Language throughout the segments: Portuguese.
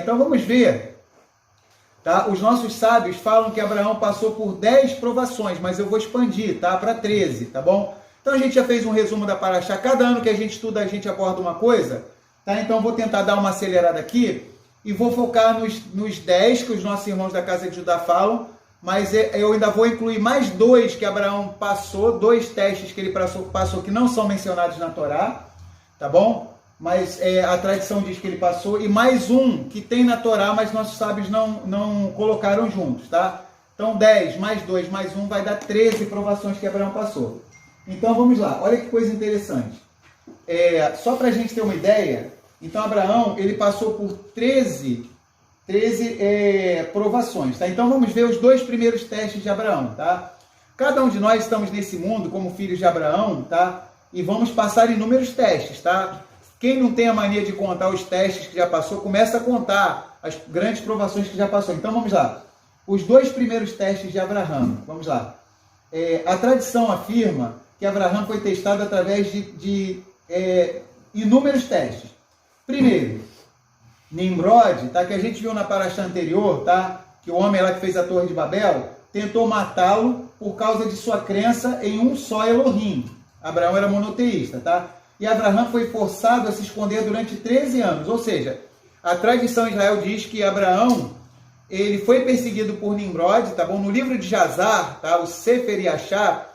Então vamos ver. Tá? Os nossos sábios falam que Abraão passou por 10 provações, mas eu vou expandir, tá? Para 13, tá bom? Então a gente já fez um resumo da Paraxá. Cada ano que a gente estuda, a gente aborda uma coisa, tá? Então eu vou tentar dar uma acelerada aqui e vou focar nos 10 que os nossos irmãos da Casa de Judá falam, mas eu ainda vou incluir mais 2 que Abraão passou, 2 testes que ele passou que não são mencionados na Torá, tá bom? Mas a tradição diz que ele passou, e mais um que tem na Torá, mas nossos sábios não colocaram juntos, tá? Então 10 mais 2 mais 1 vai dar 13 provações que Abraão passou. Então vamos lá, olha que coisa interessante. Só para a gente ter uma ideia, então Abraão ele passou por 13 provações, tá? Então vamos ver os 2 primeiros testes de Abraão, tá? Cada um de nós estamos nesse mundo como filhos de Abraão, tá? E vamos passar inúmeros testes, tá? Quem não tem a mania de contar os testes que já passou, começa a contar as grandes provações que já passou. Então vamos lá. Os 2 primeiros testes de Abraão. Vamos lá. A tradição afirma que Abraão foi testado através de inúmeros testes. Primeiro, Nimrod, tá? Que a gente viu na paraxá anterior, tá? Que o homem lá que fez a Torre de Babel tentou matá-lo por causa de sua crença em um só Elohim. Abraão era monoteísta, tá? E Abraão foi forçado a se esconder durante 13 anos. Ou seja, a tradição de Israel diz que Abraão ele foi perseguido por Nimrod, tá bom? No livro de Jazar, tá? O Sefer Yashar,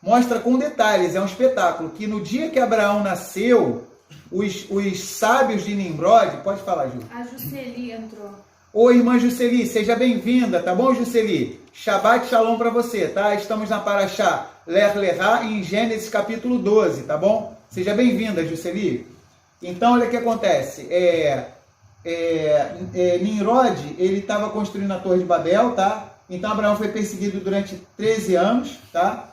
mostra com detalhes, é um espetáculo, que no dia que Abraão nasceu, os sábios de Nimrod... Pode falar, Ju. A Jusceli entrou. Oi, irmã Jusceli, seja bem-vinda, tá bom, Jusceli? Shabbat Shalom para você, tá? Estamos na paraxá Ler Lerá, em Gênesis capítulo 12, tá bom? Seja bem-vinda, Jusceli. Então, olha o que acontece. Nimrod, ele estava construindo a Torre de Babel, tá? Então, Abraão foi perseguido durante 13 anos, tá?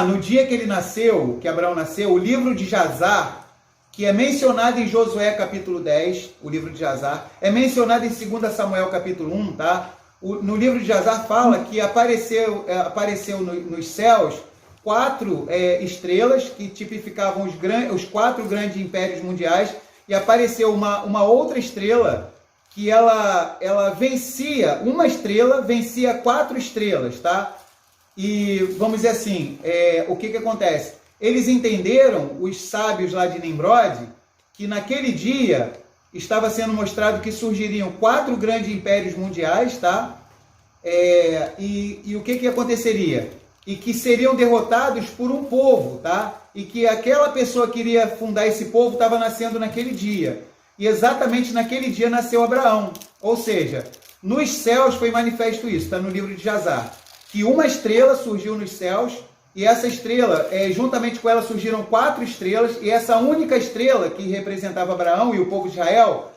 No dia que ele nasceu, que Abraão nasceu, o livro de Jazar, que é mencionado em Josué capítulo 10, o livro de Jazar, é mencionado em 2 Samuel capítulo 1, tá? No livro de Jazar fala que apareceu nos céus 4 estrelas que tipificavam os 4 grandes impérios mundiais, e apareceu uma outra estrela que ela vencia, uma estrela vencia 4 estrelas, tá? E vamos dizer assim, o que acontece? Eles entenderam, os sábios lá de Nimrod, que naquele dia estava sendo mostrado que surgiriam 4 grandes impérios mundiais, tá? E o que aconteceria? E que seriam derrotados por um povo, tá? E que aquela pessoa que iria fundar esse povo estava nascendo naquele dia. E exatamente naquele dia nasceu Abraão. Ou seja, nos céus foi manifesto isso, está no livro de Jazar. Que uma estrela surgiu nos céus, e essa estrela, juntamente com ela surgiram 4 estrelas, e essa única estrela que representava Abraão e o povo de Israel,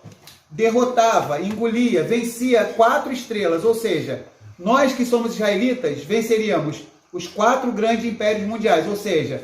derrotava, engolia, vencia 4 estrelas. Ou seja, nós que somos israelitas venceríamos os 4 grandes impérios mundiais, ou seja,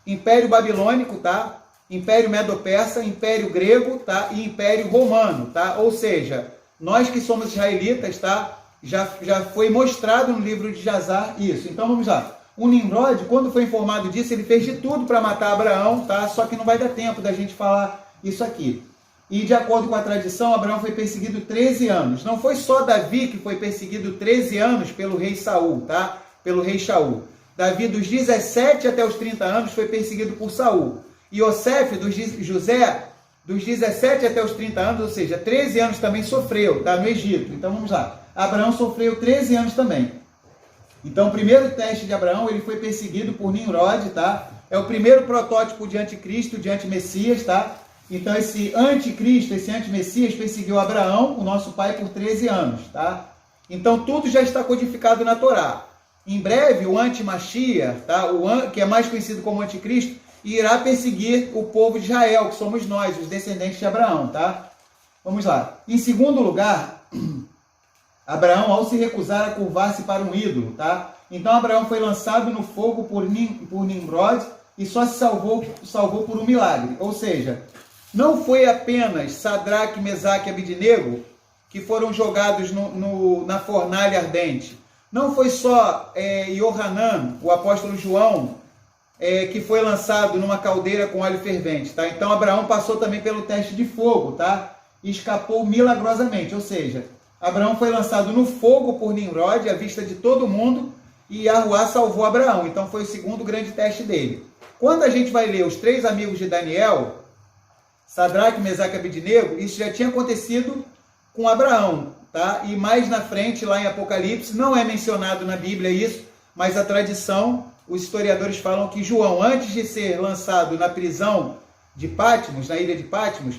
Império Babilônico, tá? Império Medo-Persa, Império Grego, tá? E Império Romano, tá? Ou seja, nós que somos israelitas, tá? Já foi mostrado no livro de Jazar isso. Então vamos lá. O Nimrod, quando foi informado disso, ele fez de tudo para matar Abraão, tá? Só que não vai dar tempo da gente falar isso aqui. E de acordo com a tradição, Abraão foi perseguido 13 anos. Não foi só Davi que foi perseguido 13 anos pelo rei Saul, tá? Pelo rei Shaul. Davi, dos 17 até os 30 anos, foi perseguido por Saul. E José, dos 17 até os 30 anos, ou seja, 13 anos também sofreu, tá? No Egito. Então vamos lá. Abraão sofreu 13 anos também. Então o primeiro teste de Abraão, ele foi perseguido por Nimrod, tá? É o primeiro protótipo de anticristo, de antimessias, tá? Então esse anticristo, esse antimessias perseguiu Abraão, o nosso pai, por 13 anos, tá? Então tudo já está codificado na Torá. Em breve, o anti-Mashiach, tá? Que é mais conhecido como anticristo, irá perseguir o povo de Israel, que somos nós, os descendentes de Abraão, tá? Vamos lá. Em segundo lugar, Abraão, ao se recusar a curvar-se para um ídolo, tá? Então Abraão foi lançado no fogo por Nimrod e só se salvou por um milagre. Ou seja, não foi apenas Sadraque, Mesaque e Abidnego que foram jogados na fornalha ardente. Não foi só Yohanan, o apóstolo João, que foi lançado numa caldeira com óleo fervente, tá? Então Abraão passou também pelo teste de fogo, tá? e escapou milagrosamente. Ou seja, Abraão foi lançado no fogo por Nimrod, à vista de todo mundo, e Yahuwá salvou Abraão. Então foi o segundo grande teste dele. Quando a gente vai ler os 3 amigos de Daniel, Sadraque, Mesaque e Abednego, isso já tinha acontecido com Abraão, tá? E mais na frente, lá em Apocalipse, não é mencionado na Bíblia isso, mas a tradição, os historiadores falam que João, antes de ser lançado na prisão de Patmos, na ilha de Patmos,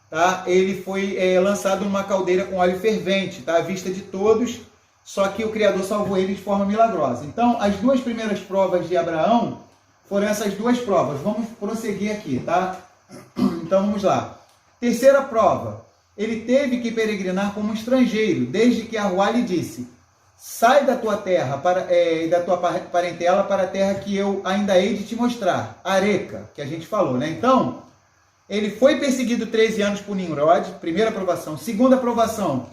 tá? Ele foi lançado numa caldeira com óleo fervente, tá? À vista de todos, só que o Criador salvou ele de forma milagrosa. Então, as 2 primeiras provas de Abraão foram essas 2 provas. Vamos prosseguir aqui, tá? Então, vamos lá. Terceira prova. Ele teve que peregrinar como estrangeiro, desde que Yahuwá lhe disse: sai da tua terra e da tua parentela para a terra que eu ainda hei de te mostrar. Areca, que a gente falou, né? Então, ele foi perseguido 13 anos por Nimrod, primeira aprovação. Segunda aprovação,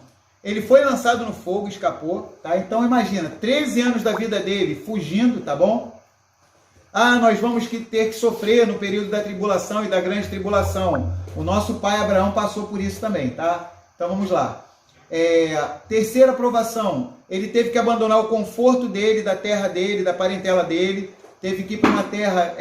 ele foi lançado no fogo, escapou, tá? Então, imagina, 13 anos da vida dele fugindo, tá bom? Ah, nós vamos ter que sofrer no período da tribulação e da grande tribulação. O nosso pai Abraão passou por isso também, tá? Então vamos lá. Terceira aprovação, ele teve que abandonar o conforto dele, da terra dele, da parentela dele, teve que ir para uma terra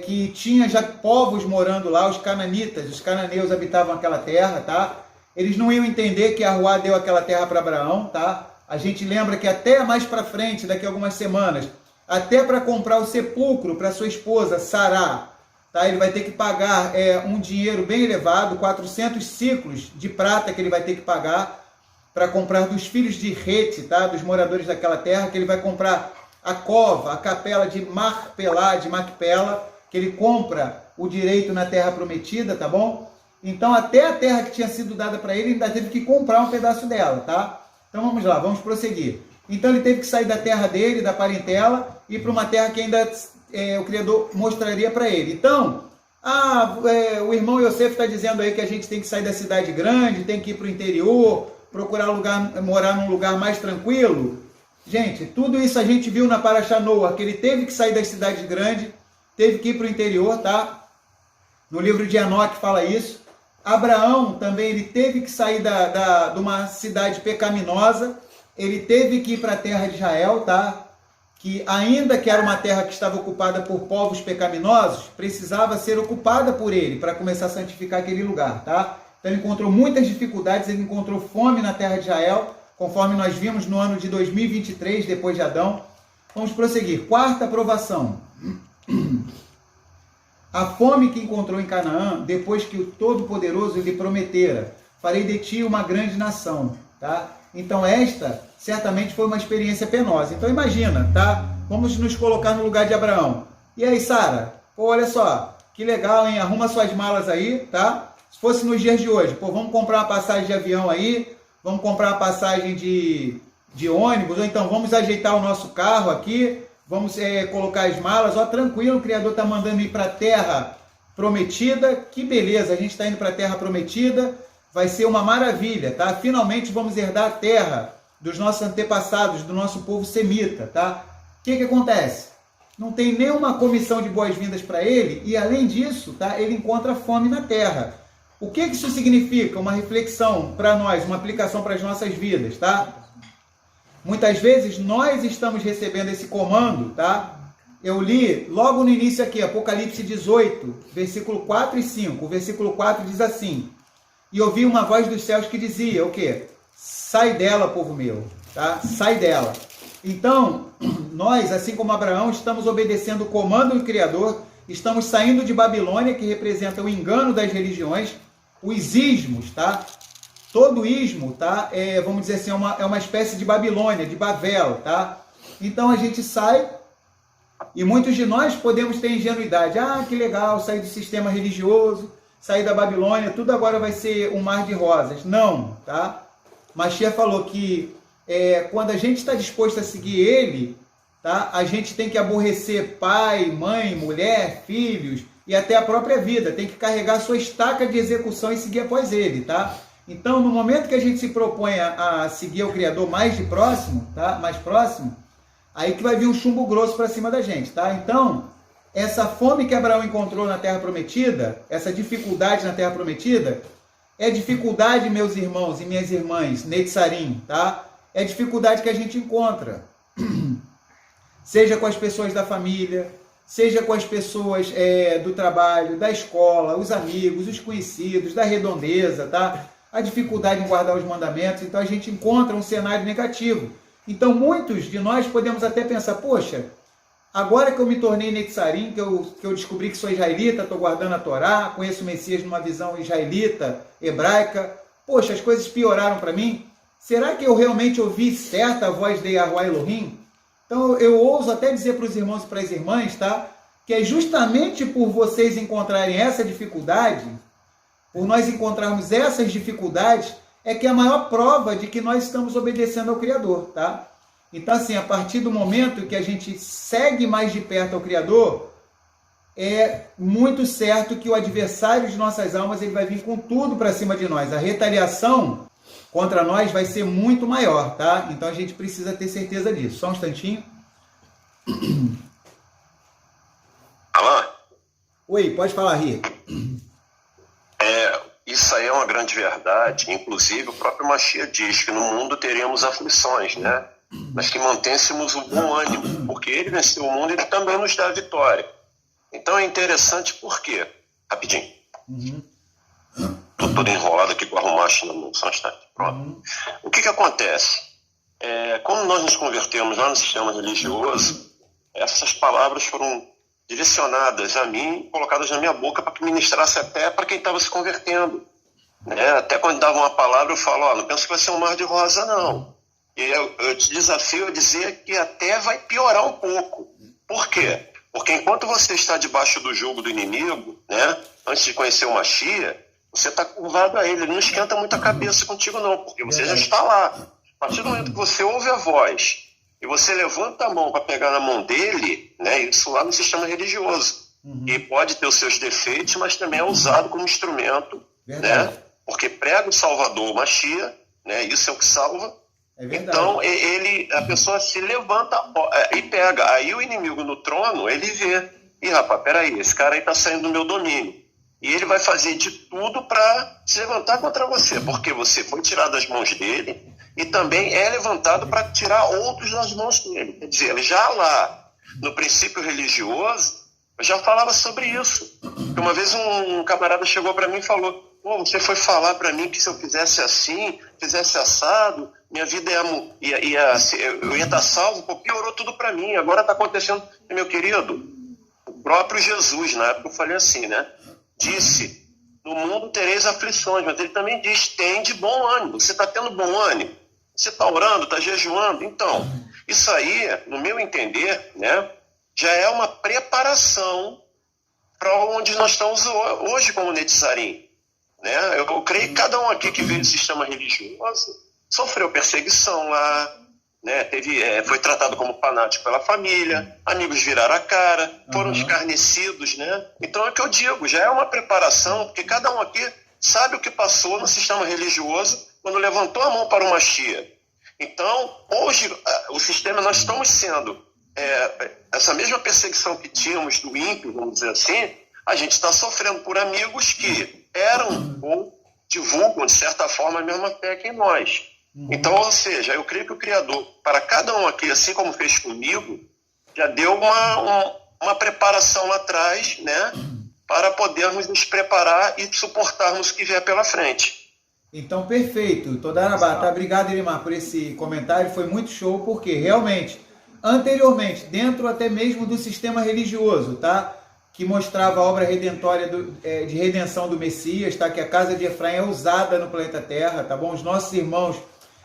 que tinha já povos morando lá, os cananitas, os cananeus habitavam aquela terra, tá? Eles não iam entender que Yahuwá deu aquela terra para Abraão, tá? A gente lembra que até mais para frente, daqui a algumas semanas, até para comprar o sepulcro para sua esposa, Sará, tá? Ele vai ter que pagar um dinheiro bem elevado, 400 ciclos de prata que ele vai ter que pagar para comprar dos filhos de Rete, tá? Dos moradores daquela terra, que ele vai comprar a cova, a capela de Macpela, que ele compra o direito na terra prometida, tá bom? Então até a terra que tinha sido dada para ele, ainda teve que comprar um pedaço dela, tá? Então vamos lá, vamos prosseguir. Então ele teve que sair da terra dele, da parentela, e ir para uma terra que ainda o Criador mostraria para ele. Então, o irmão Yosef está dizendo aí que a gente tem que sair da cidade grande, tem que ir para o interior, procurar morar num lugar mais tranquilo. Gente, tudo isso a gente viu na Parashá Noah, que ele teve que sair das cidades grandes, teve que ir para o interior, tá? No livro de Enoque fala isso. Abraão também, ele teve que sair de uma cidade pecaminosa, ele teve que ir para a terra de Israel, tá? Que ainda que era uma terra que estava ocupada por povos pecaminosos, precisava ser ocupada por ele, para começar a santificar aquele lugar, tá? Então ele encontrou muitas dificuldades, ele encontrou fome na terra de Israel, conforme nós vimos no ano de 2023, depois de Adão. Vamos prosseguir. Quarta aprovação. A fome que encontrou em Canaã, depois que o Todo-Poderoso lhe prometera: farei de ti uma grande nação, tá? Então esta certamente foi uma experiência penosa. Então imagina, tá? Vamos nos colocar no lugar de Abraão. E aí, Sara? Pô, olha só, que legal, hein? Arruma suas malas aí, tá? Se fosse nos dias de hoje, pô, vamos comprar uma passagem de avião aí, vamos comprar uma passagem de ônibus, ou então vamos ajeitar o nosso carro aqui, vamos colocar as malas, ó, tranquilo, o Criador está mandando ir para a terra prometida, que beleza, a gente está indo para a terra prometida, vai ser uma maravilha, tá? Finalmente vamos herdar a terra dos nossos antepassados, do nosso povo semita, tá? O que acontece? Não tem nenhuma comissão de boas-vindas para ele, e além disso, tá? Ele encontra fome na terra. O que isso significa? Uma reflexão para nós, uma aplicação para as nossas vidas, tá? Muitas vezes nós estamos recebendo esse comando, tá? Eu li logo no início aqui, Apocalipse 18, versículo 4 e 5. O versículo 4 diz assim: e ouvi uma voz dos céus que dizia, o quê? Sai dela, povo meu, tá? Sai dela. Então, nós, assim como Abraão, estamos obedecendo o comando do Criador, estamos saindo de Babilônia, que representa o engano das religiões, os ismos, tá? Todo ismo, tá? Vamos dizer assim, é uma espécie de Babilônia, de Babel, tá? Então a gente sai, e muitos de nós podemos ter ingenuidade. Ah, que legal, sair do sistema religioso, sair da Babilônia, tudo agora vai ser um mar de rosas. Não, tá? Mashiach falou que quando a gente está disposto a seguir ele, tá? A gente tem que aborrecer pai, mãe, mulher, filhos e até a própria vida. Tem que carregar a sua estaca de execução e seguir após ele, tá? Então, no momento que a gente se propõe a seguir o Criador mais de próximo, tá? Mais próximo, aí que vai vir um chumbo grosso para cima da gente, tá? Então, essa fome que Abraão encontrou na Terra Prometida, essa dificuldade na Terra Prometida, É dificuldade, meus irmãos e minhas irmãs, Netzarim, tá? É dificuldade que a gente encontra. Seja com as pessoas da família, seja com as pessoas do trabalho, da escola, os amigos, os conhecidos, da redondeza, tá? A dificuldade em guardar os mandamentos, então a gente encontra um cenário negativo. Então muitos de nós podemos até pensar, poxa, agora que eu me tornei Netzarim, que eu descobri que sou israelita, estou guardando a Torá, conheço o Messias numa visão israelita, hebraica, poxa, as coisas pioraram para mim? Será que eu realmente ouvi certa a voz de Yahuwah Elohim? Então eu ouso até dizer para os irmãos e para as irmãs, tá? Que é justamente por vocês encontrarem essa dificuldade, por nós encontrarmos essas dificuldades, é que é a maior prova de que nós estamos obedecendo ao Criador, tá? Então, assim, a partir do momento que a gente segue mais de perto ao Criador, é muito certo que o adversário de nossas almas ele vai vir com tudo para cima de nós. A retaliação contra nós vai ser muito maior, tá? Então a gente precisa ter certeza disso. Só um instantinho. Alain? Oi, pode falar, Ri. Isso aí é uma grande verdade. Inclusive, o próprio Mashiach diz que no mundo teremos aflições, né? Mas que mantêssemos o bom ânimo, porque ele venceu o mundo e ele também nos dá a vitória. Então é interessante por quê? Rapidinho. Estou todo enrolado aqui com a arrumache na mão, só um instante. Pronto. O que acontece? Quando nós nos convertemos lá no sistema religioso, essas palavras foram direcionadas a mim, colocadas na minha boca para que ministrasse até para quem estava se convertendo. Né? Até quando dava uma palavra eu falo, não penso que vai ser um mar de rosa, não. E eu te desafio a dizer que até vai piorar um pouco. Por quê? Porque enquanto você está debaixo do jugo do inimigo, né, antes de conhecer o Mashiach, você está curvado a ele. Ele não esquenta muito a cabeça contigo, não, porque você já está lá. A partir do momento que você ouve a voz e você levanta a mão para pegar na mão dele, né, isso lá no sistema religioso. E pode ter os seus defeitos, mas também é usado como instrumento, né, porque prega o Salvador, o Mashiach, né, isso é o que salva. Então, a pessoa se levanta e pega. Aí o inimigo no trono, ele vê. Ih, rapaz, peraí, esse cara aí tá saindo do meu domínio. E ele vai fazer de tudo para se levantar contra você, porque você foi tirado das mãos dele e também é levantado para tirar outros das mãos dele. Quer dizer, já lá, no princípio religioso, eu já falava sobre isso. Uma vez um camarada chegou para mim e falou, pô, você foi falar para mim que se eu fizesse assim, fizesse assado, minha vida eu ia estar salvo, pô, piorou tudo para mim, agora está acontecendo. Meu querido, o próprio Jesus, na época eu falei assim, né, disse, no mundo tereis aflições, mas ele também diz, tem de bom ânimo. Você está tendo bom ânimo? Você está orando, está jejuando? Então, isso aí, no meu entender, né, já é uma preparação para onde nós estamos hoje como Netzarim. Né? Eu creio que cada um aqui que veio do sistema religioso sofreu perseguição lá, né? Foi tratado como fanático pela família, amigos viraram a cara, foram escarnecidos, né? Então é o que eu digo, já é uma preparação, porque cada um aqui sabe o que passou no sistema religioso quando levantou a mão para o Mashiach. Então, hoje, o sistema, nós estamos sendo, essa mesma perseguição que tínhamos do ímpio, vamos dizer assim, a gente está sofrendo por amigos que eram ou divulgam, de certa forma, a mesma fé que em nós. Então, ou seja, eu creio que o Criador, para cada um aqui, assim como fez comigo, já deu uma preparação lá atrás, né, para podermos nos preparar e suportarmos o que vier pela frente. Então, perfeito. Todarabá, tá? Obrigado, Elimar, por esse comentário. Foi muito show, porque realmente, anteriormente, dentro até mesmo do sistema religioso, tá? Que mostrava a obra redentória de redenção do Messias, tá? Que a casa de Efraim é usada no planeta Terra, tá bom? Os nossos irmãos,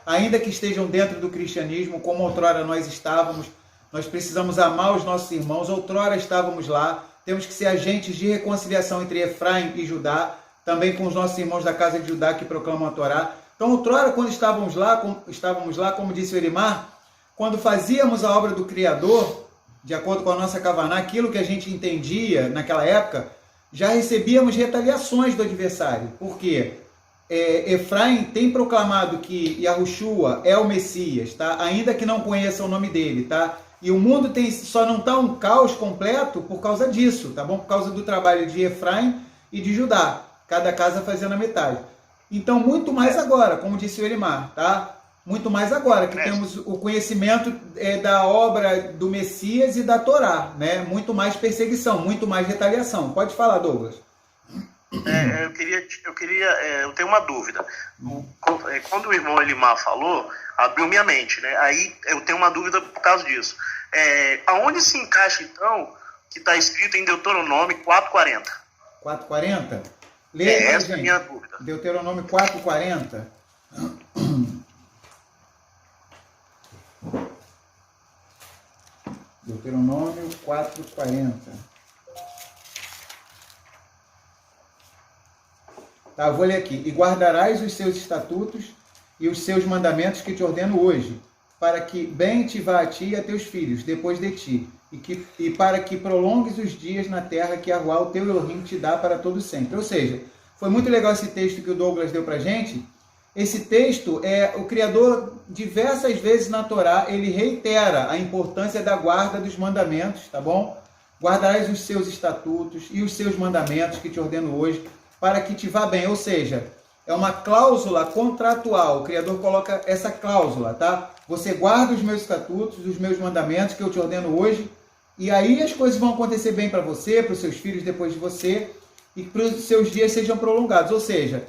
ainda que estejam dentro do cristianismo, como outrora nós estávamos, nós precisamos amar os nossos irmãos, outrora estávamos lá, temos que ser agentes de reconciliação entre Efraim e Judá, também com os nossos irmãos da casa de Judá que proclamam a Torá. Então, outrora, quando estávamos lá, como disse o Elimar, quando fazíamos a obra do Criador, de acordo com a nossa Kavaná, aquilo que a gente entendia naquela época, já recebíamos retaliações do adversário. Por quê? Efraim tem proclamado que Yahushua é o Messias, tá? Ainda que não conheça o nome dele, tá? E o mundo só não está um caos completo por causa disso, tá bom? Por causa do trabalho de Efraim e de Judá, cada casa fazendo a metade. Então, muito mais agora, como disse o Elimar, tá? Muito mais agora que temos o conhecimento da obra do Messias e da Torá, né? Muito mais perseguição, muito mais retaliação. Pode falar, Douglas. Eu tenho uma dúvida. Quando o irmão Elimar falou, abriu minha mente, né? Aí eu tenho uma dúvida por causa disso. Aonde se encaixa, então, que está escrito em Deuteronômio 4:40? 4:40? Leia aí, essa gente. É a minha dúvida. Deuteronômio 4:40. Deuteronômio 4:40. Tá, eu vou ler aqui. E guardarás os seus estatutos e os seus mandamentos que te ordeno hoje, para que bem te vá a ti e a teus filhos depois de ti, e para que prolongues os dias na terra que Yahuwá, o teu Elohim, te dá para todo sempre. Ou seja, foi muito legal esse texto que o Douglas deu para a gente. Esse texto, o Criador, diversas vezes na Torá, ele reitera a importância da guarda dos mandamentos, tá bom? Guardarás os seus estatutos e os seus mandamentos que te ordeno hoje, para que te vá bem. Ou seja, é uma cláusula contratual. O Criador coloca essa cláusula, tá? Você guarda os meus estatutos, os meus mandamentos que eu te ordeno hoje, e aí as coisas vão acontecer bem para você, para os seus filhos depois de você, e para os seus dias sejam prolongados. Ou seja,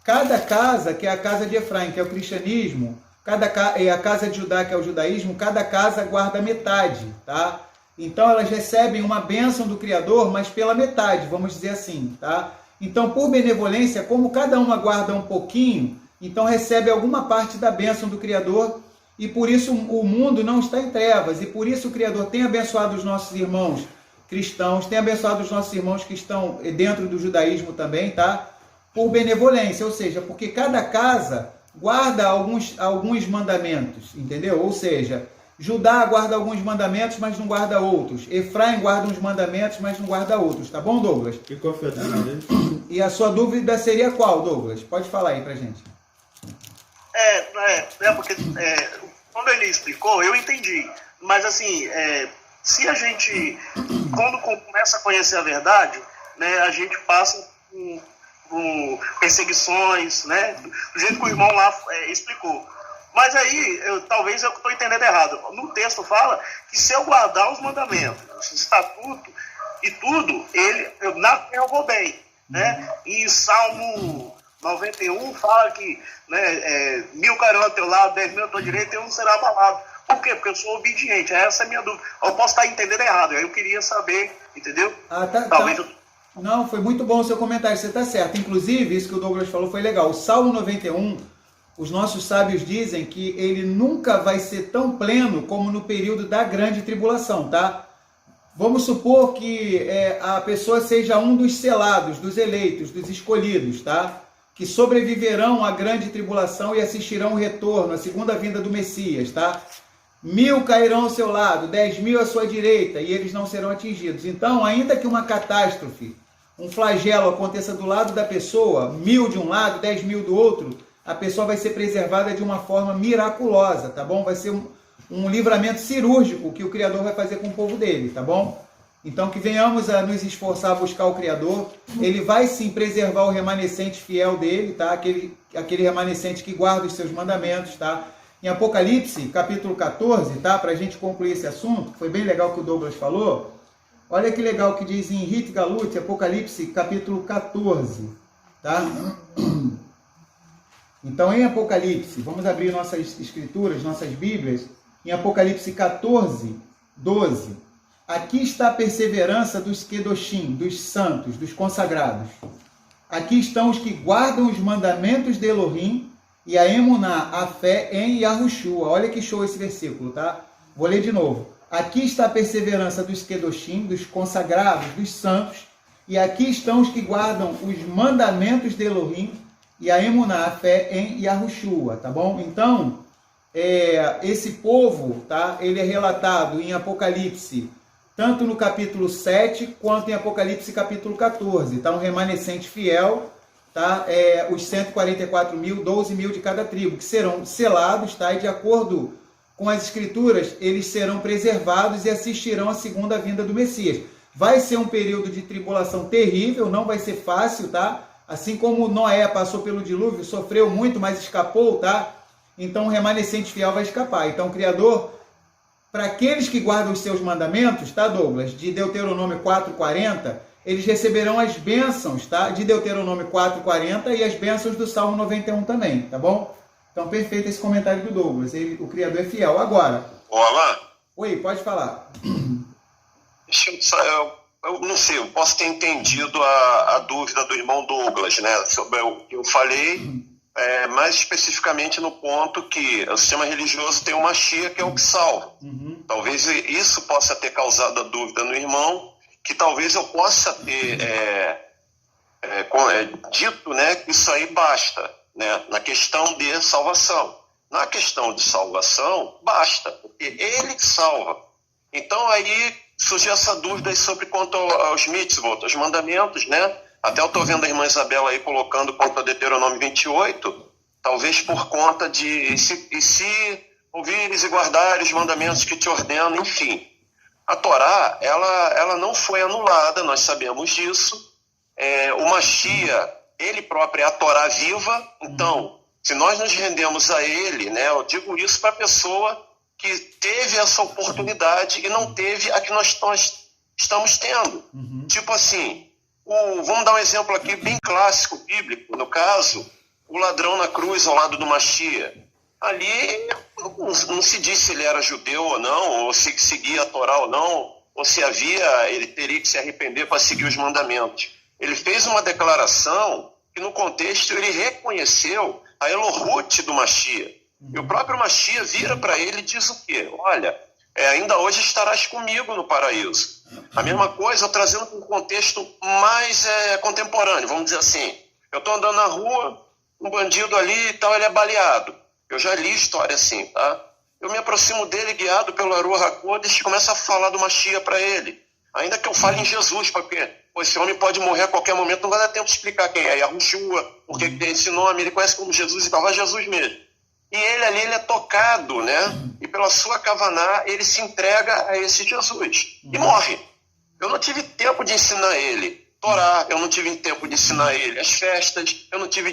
cada casa, que é a casa de Efraim, que é o cristianismo, a casa de Judá, que é o judaísmo, cada casa guarda metade, tá? Então elas recebem uma bênção do Criador, mas pela metade, vamos dizer assim, tá? Então, por benevolência, como cada uma guarda um pouquinho, então recebe alguma parte da bênção do Criador, e por isso o mundo não está em trevas, e por isso o Criador tem abençoado os nossos irmãos cristãos, tem abençoado os nossos irmãos que estão dentro do judaísmo também, tá? Por benevolência, ou seja, porque cada casa guarda alguns mandamentos, entendeu? Ou seja, Judá guarda alguns mandamentos, mas não guarda outros. Efraim guarda uns mandamentos, mas não guarda outros. Tá bom, Douglas? E qual foi a dúvida dele? E a sua dúvida seria qual, Douglas? Pode falar aí pra gente. Porque quando ele explicou, eu entendi. Mas assim, se a gente, quando começa a conhecer a verdade, né, a gente passa por perseguições, né, do jeito que o irmão lá explicou. Mas aí, talvez eu estou entendendo errado. No texto fala que se eu guardar os mandamentos, os estatutos e tudo, na terra eu vou bem. Né? E Salmo 91 fala que 1.000 cairão ao teu lado, 10.000 à tua direita, e eu não será abalado. Por quê? Porque eu sou obediente. Essa é a minha dúvida. Eu posso estar entendendo errado. Aí eu queria saber, entendeu? Talvez tá. Não, foi muito bom o seu comentário, você está certo. Inclusive, isso que o Douglas falou foi legal. O Salmo 91, os nossos sábios dizem que ele nunca vai ser tão pleno como no período da grande tribulação, tá? Vamos supor que a pessoa seja um dos selados, dos eleitos, dos escolhidos, tá? Que sobreviverão à grande tribulação e assistirão o retorno, a segunda vinda do Messias, tá? 1.000 cairão ao seu lado, 10.000 à sua direita, e eles não serão atingidos. Então, ainda que uma catástrofe, um flagelo aconteça do lado da pessoa, 1.000 de um lado, 10.000 do outro, a pessoa vai ser preservada de uma forma miraculosa, tá bom? Vai ser um livramento cirúrgico que o Criador vai fazer com o povo dele, tá bom? Então, que venhamos a nos esforçar a buscar o Criador. Ele vai sim preservar o remanescente fiel dele, tá? Aquele remanescente que guarda os seus mandamentos, tá? Em Apocalipse, capítulo 14, tá? Para a gente concluir esse assunto, foi bem legal que o Douglas falou. Olha que legal que diz em Rit Galut, Apocalipse, capítulo 14, tá? Então, em Apocalipse, vamos abrir nossas escrituras, nossas Bíblias, em Apocalipse 14, 12. Aqui está a perseverança dos Kedoshim, dos santos, dos consagrados. Aqui estão os que guardam os mandamentos de Elohim e a emuná, a fé em Yahushua. Olha que show esse versículo, tá? Vou ler de novo. Aqui está a perseverança dos Kedoshim, dos consagrados, dos santos. E aqui estão os que guardam os mandamentos de Elohim e a emuná, a fé em Yahushua, tá bom? Então, esse povo, tá? Ele é relatado em Apocalipse, tanto no capítulo 7, quanto em Apocalipse capítulo 14. Tá? Um remanescente fiel, tá? Os 144 mil, 12 mil de cada tribo, que serão selados, tá? E de acordo com as escrituras, eles serão preservados e assistirão à segunda vinda do Messias. Vai ser um período de tribulação terrível, não vai ser fácil, tá? Assim como Noé passou pelo dilúvio, sofreu muito, mas escapou, tá? Então o remanescente fiel vai escapar. Então o Criador, para aqueles que guardam os seus mandamentos, tá, Douglas? De Deuteronômio 4:40, eles receberão as bênçãos, tá? De Deuteronômio 4:40 e as bênçãos do Salmo 91 também, tá bom? Então perfeito esse comentário do Douglas. O Criador é fiel. Agora... Olá. Oi, pode falar. Eu não sei, eu posso ter entendido a dúvida do irmão Douglas, né? Sobre o que eu falei, mais especificamente no ponto que o sistema religioso tem uma Shia que é o que salva. Talvez isso possa ter causado a dúvida no irmão, que talvez eu possa ter dito, né, que isso aí basta, né, na questão de salvação. Na questão de salvação, basta, porque ele salva. Então aí surgiu essa dúvida aí sobre quanto aos mitzvot, aos mandamentos, né? Até eu estou vendo a irmã Isabela aí colocando quanto a Deuteronômio 28, talvez por conta de se ouvires e guardares os mandamentos que te ordeno, enfim. A Torá, ela não foi anulada, nós sabemos disso. O Mashia, ele próprio é a Torá viva, então, se nós nos rendemos a ele, né? Eu digo isso para a pessoa que teve essa oportunidade e não teve a que nós estamos tendo. Tipo assim, vamos dar um exemplo aqui bem clássico, bíblico, no caso, o ladrão na cruz ao lado do Machia. Ali não se diz se ele era judeu ou não, ou se seguia a Torá ou não, ou se ele teria que se arrepender para seguir os mandamentos. Ele fez uma declaração que no contexto ele reconheceu a Elohut do Machia. E o próprio Machia vira para ele e diz o quê? Olha, ainda hoje estarás comigo no paraíso. A mesma coisa, trazendo para um contexto mais contemporâneo, vamos dizer assim. Eu estou andando na rua, um bandido ali e tal, ele é baleado. Eu já li história assim, tá? Eu me aproximo dele, guiado pelo Aruach HaKodesh, e começo a falar do Machia para ele. Ainda que eu fale em Jesus, porque esse homem pode morrer a qualquer momento, não vai dar tempo de explicar quem é Yahushua, por que tem esse nome, ele conhece como Jesus e tal, vai Jesus mesmo. E ele ali, ele é tocado, né? E pela sua kavaná, ele se entrega a esse Jesus. E morre. Eu não tive tempo de ensinar ele Torá, eu não tive tempo de ensinar ele as festas, eu não tive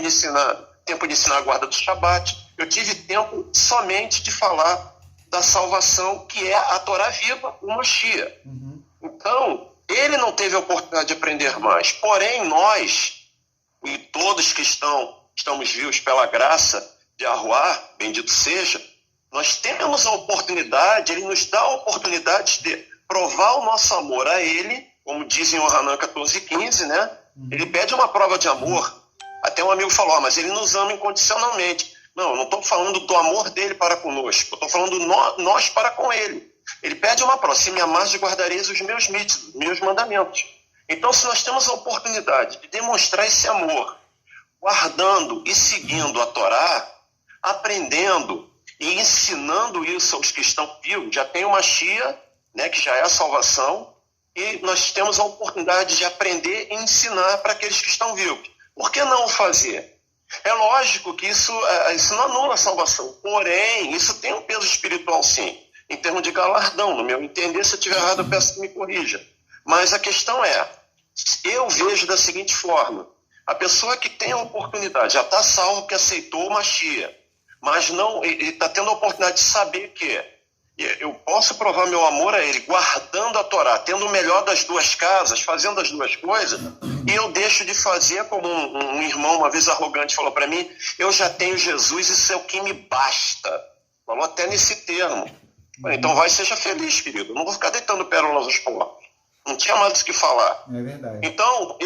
tempo de ensinar a guarda do Shabat. Eu tive tempo somente de falar da salvação, que é a Torá viva, o Mashia. Então, ele não teve a oportunidade de aprender mais. Porém, nós, e todos que estamos vivos pela graça de Arruá, bendito seja, nós temos a oportunidade, ele nos dá a oportunidade de provar o nosso amor a ele, como diz em Ohanan 14:15, né? Ele pede uma prova de amor. Até um amigo falou, mas ele nos ama incondicionalmente. Não, eu não estou falando do amor dele para conosco, eu estou falando nós para com ele. Ele pede uma prova, se me amares, guardareis os meus mitzvot, meus mandamentos. Então, se nós temos a oportunidade de demonstrar esse amor, guardando e seguindo a Torá, aprendendo e ensinando isso aos que estão vivos, já tem uma Shia, né, que já é a salvação, e nós temos a oportunidade de aprender e ensinar para aqueles que estão vivos. Por que não fazer? É lógico que isso não anula a salvação, porém, isso tem um peso espiritual sim, em termos de galardão. No meu entender, se eu estiver errado, eu peço que me corrija. Mas a questão eu vejo da seguinte forma: a pessoa que tem a oportunidade, já está salvo porque aceitou o Machia, mas não, ele está tendo a oportunidade de saber que eu posso provar meu amor a ele, guardando a Torá, tendo o melhor das duas casas, fazendo as duas coisas, e eu deixo de fazer, como um irmão uma vez arrogante falou para mim, eu já tenho Jesus, isso é o que me basta. Falou até nesse termo. Então vai, seja feliz, querido. Eu não vou ficar deitando pérolas aos porcos. Não tinha mais o que falar. É verdade. Então,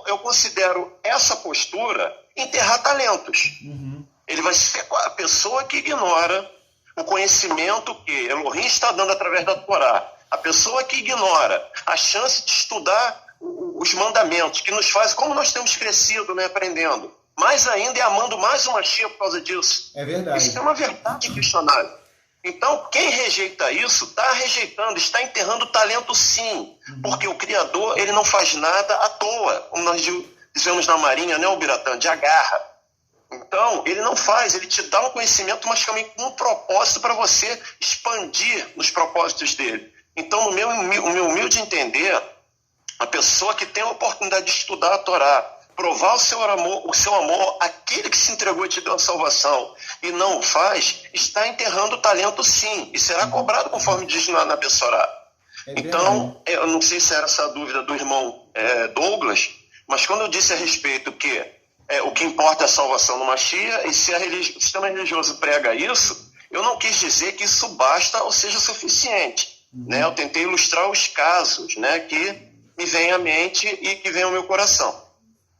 eu considero essa postura enterrar talentos. Ele vai ser a pessoa que ignora o conhecimento que Elohim está dando através da Torá. A pessoa que ignora a chance de estudar os mandamentos, que nos faz, como nós temos crescido, né, aprendendo. Mais ainda, e amando mais uma Shia por causa disso. É verdade. Isso é uma verdade questionável. Então, quem rejeita isso, está rejeitando, está enterrando o talento sim. Porque o Criador, ele não faz nada à toa, como nós dizemos na Marinha, né, o Biratã, de agarra. Então, ele não faz, ele te dá um conhecimento, mas também com um propósito para você expandir nos propósitos dele. Então, no meu humilde entender, a pessoa que tem a oportunidade de estudar a Torá, provar o seu amor àquele que se entregou e te deu a salvação e não o faz, está enterrando o talento sim, e será cobrado conforme diz na Bessorá. Então, eu não sei se era essa a dúvida do irmão Douglas, mas quando eu disse a respeito que o que importa é a salvação no Mashiach, e se o sistema religioso prega isso, eu não quis dizer que isso basta ou seja suficiente. Né? Eu tentei ilustrar os casos, né, que me vêm à mente e que vêm ao meu coração.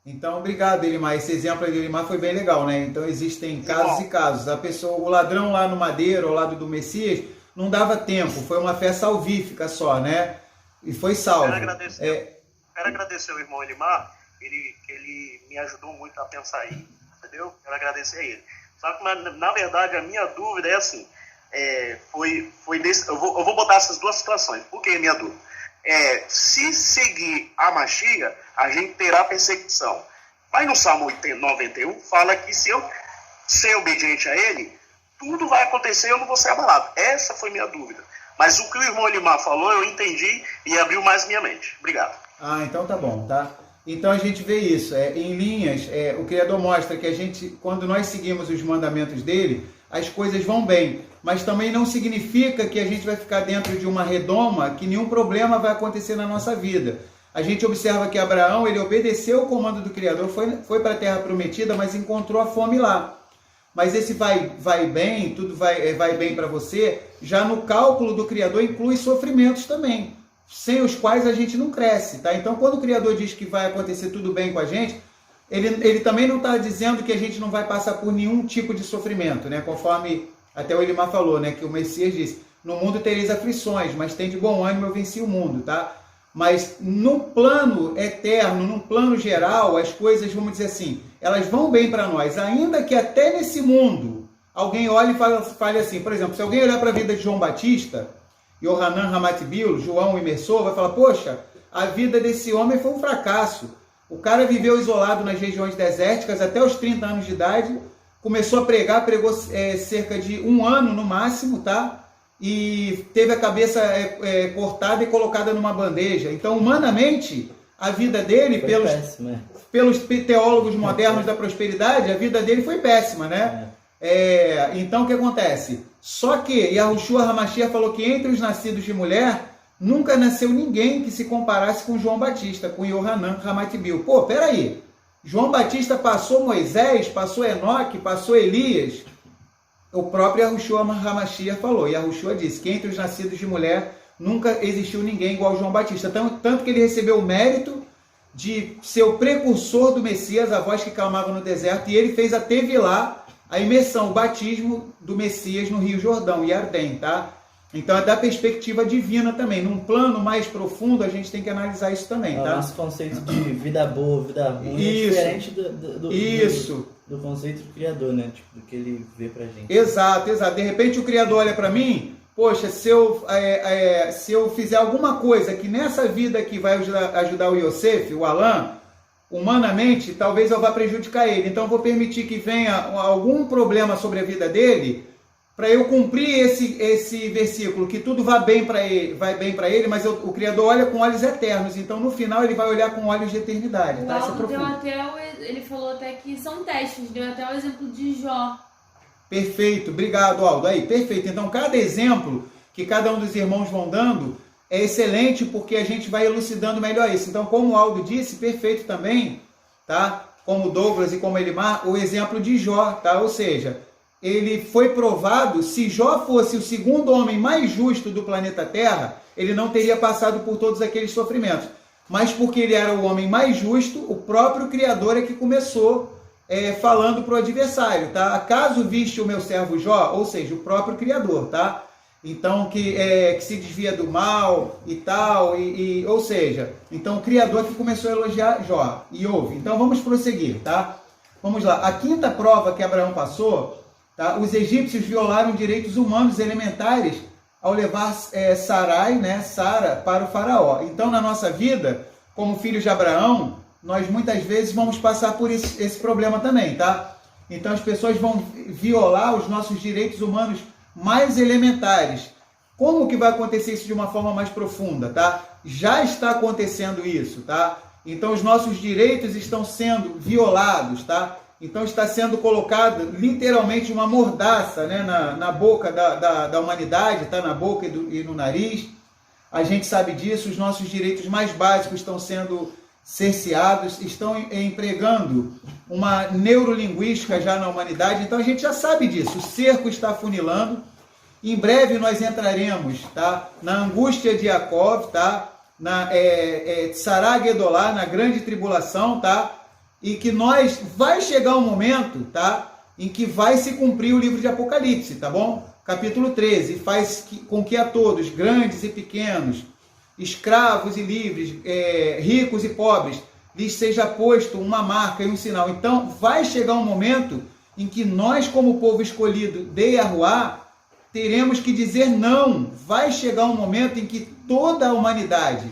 Então, obrigado, Elimar. Esse exemplo aí do Elimar foi bem legal, né? Então, existem casos e casos. A pessoa, o ladrão lá no Madeira, ao lado do Messias, não dava tempo. Foi uma fé salvífica só, né? E foi salvo. Quero agradecer ao irmão Elimar, ele me ajudou muito a pensar aí, entendeu? Quero agradecer a ele. Só que, na verdade, a minha dúvida é assim, eu vou botar essas duas situações. Por que a minha dúvida? Se seguir a Mashiach, a gente terá perseguição. Mas no Salmo 91 fala que se eu ser obediente a ele, tudo vai acontecer e eu não vou ser abalado. Essa foi minha dúvida. Mas o que o irmão Elimar falou, eu entendi e abriu mais minha mente. Obrigado. Então tá bom, tá? Então a gente vê isso. Em linhas, o Criador mostra que a gente, quando nós seguimos os mandamentos dele, as coisas vão bem. Mas também não significa que a gente vai ficar dentro de uma redoma, que nenhum problema vai acontecer na nossa vida. A gente observa que Abraão, ele obedeceu o comando do Criador, foi para a Terra Prometida, mas encontrou a fome lá. Mas esse vai bem, tudo vai bem para você, já no cálculo do Criador inclui sofrimentos também, sem os quais a gente não cresce, tá? Então, quando o Criador diz que vai acontecer tudo bem com a gente, ele também não está dizendo que a gente não vai passar por nenhum tipo de sofrimento, né? Conforme até o Elimar falou, né? Que o Messias disse, no mundo tereis aflições, mas tem de bom ânimo, eu venci o mundo, tá? Mas no plano eterno, no plano geral, as coisas, vamos dizer assim, elas vão bem para nós, ainda que até nesse mundo alguém olhe e fale assim, por exemplo, se alguém olhar para a vida de João Batista, Yohanan Hamatbil, João Imersor, vai falar, poxa, a vida desse homem foi um fracasso. O cara viveu isolado nas regiões desérticas até os 30 anos de idade, começou a pregar, pregou cerca de 1 ano no máximo, tá? E teve a cabeça cortada e colocada numa bandeja. Então, humanamente, a vida dele, pelos teólogos modernos da prosperidade, a vida dele foi péssima, né? Então, o que acontece? Só que Yahushua HaMashiach falou que entre os nascidos de mulher, nunca nasceu ninguém que se comparasse com João Batista, com Yohanan Hamatbil. Pô, peraí. João Batista passou Moisés, passou Enoque, passou Elias. O próprio Yahushua HaMashiach falou. Yahushua disse que entre os nascidos de mulher, nunca existiu ninguém igual João Batista. Tanto que ele recebeu o mérito de ser o precursor do Messias, a voz que clamava no deserto, e ele fez a Tevilá, a imersão, o batismo do Messias no Rio Jordão, Yarden, tá? Então é da perspectiva divina também. Num plano mais profundo, a gente tem que analisar isso também, tá? O nosso conceito de vida boa, vida ruim é diferente do conceito do Criador, né? Tipo, do que ele vê pra gente. Exato. De repente o Criador olha pra mim, poxa, se eu fizer alguma coisa que nessa vida aqui vai ajudar o Yosef, o Alan, humanamente, talvez eu vá prejudicar ele. Então eu vou permitir que venha algum problema sobre a vida dele, para eu cumprir esse versículo, que tudo vai bem para ele, mas o Criador olha com olhos eternos, então no final ele vai olhar com olhos de eternidade. O Aldo deu ele falou até que são testes, deu até o exemplo de Jó. Perfeito, obrigado, Aldo. Aí, perfeito. Então cada exemplo que cada um dos irmãos vão dando é excelente, porque a gente vai elucidando melhor isso. Então, como o Aldo disse, perfeito também, tá? Como o Douglas e como o Elimar, o exemplo de Jó, tá? Ou seja, ele foi provado, se Jó fosse o segundo homem mais justo do planeta Terra, ele não teria passado por todos aqueles sofrimentos. Mas porque ele era o homem mais justo, o próprio Criador é que começou falando para o adversário, tá? Acaso viste o meu servo Jó? Ou seja, o próprio Criador, tá? Então, que se desvia do mal e tal, ou seja, então o Criador que começou a elogiar Jó, e ouve. Então vamos prosseguir, tá? Vamos lá, a quinta prova que Abraão passou, tá? Os egípcios violaram direitos humanos elementares ao levar Sarai, né, Sara, para o faraó. Então na nossa vida, como filhos de Abraão, nós muitas vezes vamos passar por esse problema também, tá? Então as pessoas vão violar os nossos direitos humanos mais elementares. Como que vai acontecer isso de uma forma mais profunda, tá? Já está acontecendo isso, tá? Então os nossos direitos estão sendo violados, tá? Então está sendo colocado literalmente uma mordaça, né, na boca da humanidade, tá? Na boca e no nariz. A gente sabe disso, os nossos direitos mais básicos estão sendo cerceados, estão empregando uma neurolinguística já na humanidade, então a gente já sabe disso, o cerco está afunilando. Em breve nós entraremos, tá, na angústia de Jacob, tá, na Tsará Gedolá, na grande tribulação, tá, e que vai chegar um momento, tá, em que vai se cumprir o livro de Apocalipse, tá bom? Capítulo 13, faz com que a todos, grandes e pequenos, escravos e livres, ricos e pobres, lhes seja posto uma marca e um sinal. Então, vai chegar um momento em que nós, como povo escolhido de Yahuwá, teremos que dizer não. Vai chegar um momento em que toda a humanidade,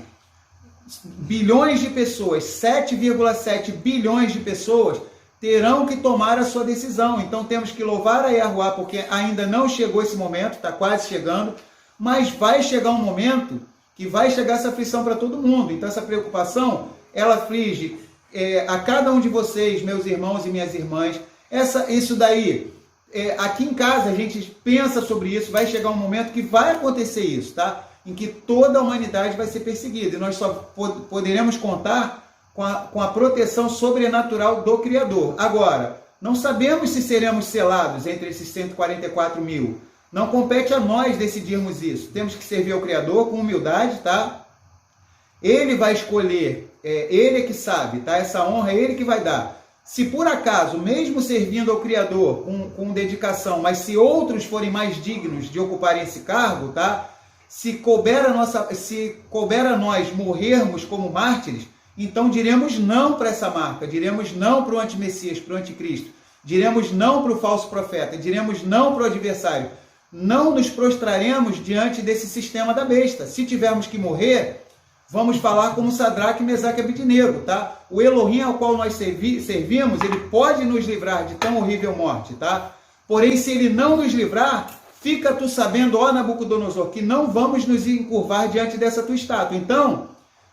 bilhões de pessoas, 7,7 bilhões de pessoas, terão que tomar a sua decisão. Então, temos que louvar a Yahuwá, porque ainda não chegou esse momento, está quase chegando, mas vai chegar um momento que vai chegar essa aflição para todo mundo. Então essa preocupação, ela aflige a cada um de vocês, meus irmãos e minhas irmãs. Isso daí, aqui em casa a gente pensa sobre isso, vai chegar um momento que vai acontecer isso, tá? Em que toda a humanidade vai ser perseguida, e nós só poderemos contar com a proteção sobrenatural do Criador. Agora, não sabemos se seremos selados entre esses 144 mil. Não compete a nós decidirmos isso. Temos que servir ao Criador com humildade, tá? Ele vai escolher, ele é que sabe, tá? Essa honra é ele que vai dar. Se por acaso, mesmo servindo ao Criador com dedicação, mas se outros forem mais dignos de ocuparem esse cargo, tá? Se couber a nós morrermos como mártires, então diremos não para essa marca, diremos não para o antimessias, para o anticristo, diremos não para o falso profeta, diremos não para o adversário. Não nos prostraremos diante desse sistema da besta. Se tivermos que morrer, vamos falar como Sadraque, Mesaque e Abednego, tá? O Elohim ao qual nós servimos, ele pode nos livrar de tão horrível morte, tá? Porém, se ele não nos livrar, fica tu sabendo, ó Nabucodonosor, que não vamos nos encurvar diante dessa tua estátua. Então,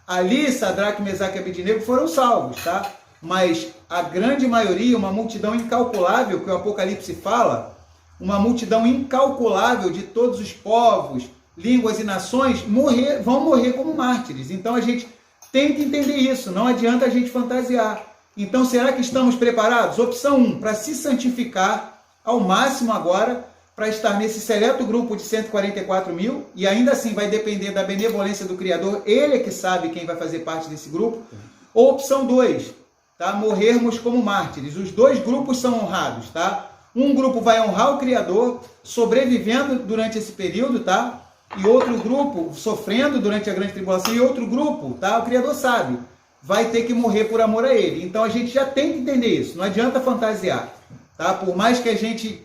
ali Sadraque, Mesaque e Abednego foram salvos, tá? Mas a grande maioria, uma multidão incalculável, que o Apocalipse fala, uma multidão incalculável de todos os povos, línguas e nações vão morrer como mártires. Então a gente tem que entender isso, não adianta a gente fantasiar. Então será que estamos preparados? Opção 1, para se santificar ao máximo agora, para estar nesse seleto grupo de 144 mil, e ainda assim vai depender da benevolência do Criador, ele é que sabe quem vai fazer parte desse grupo. Ou opção 2, tá? Morrermos como mártires. Os dois grupos são honrados, tá? Um grupo vai honrar o Criador, sobrevivendo durante esse período, tá? E outro grupo sofrendo durante a grande tribulação, e outro grupo, tá? O Criador sabe, vai ter que morrer por amor a Ele. Então a gente já tem que entender isso, não adianta fantasiar, tá? Por mais que a gente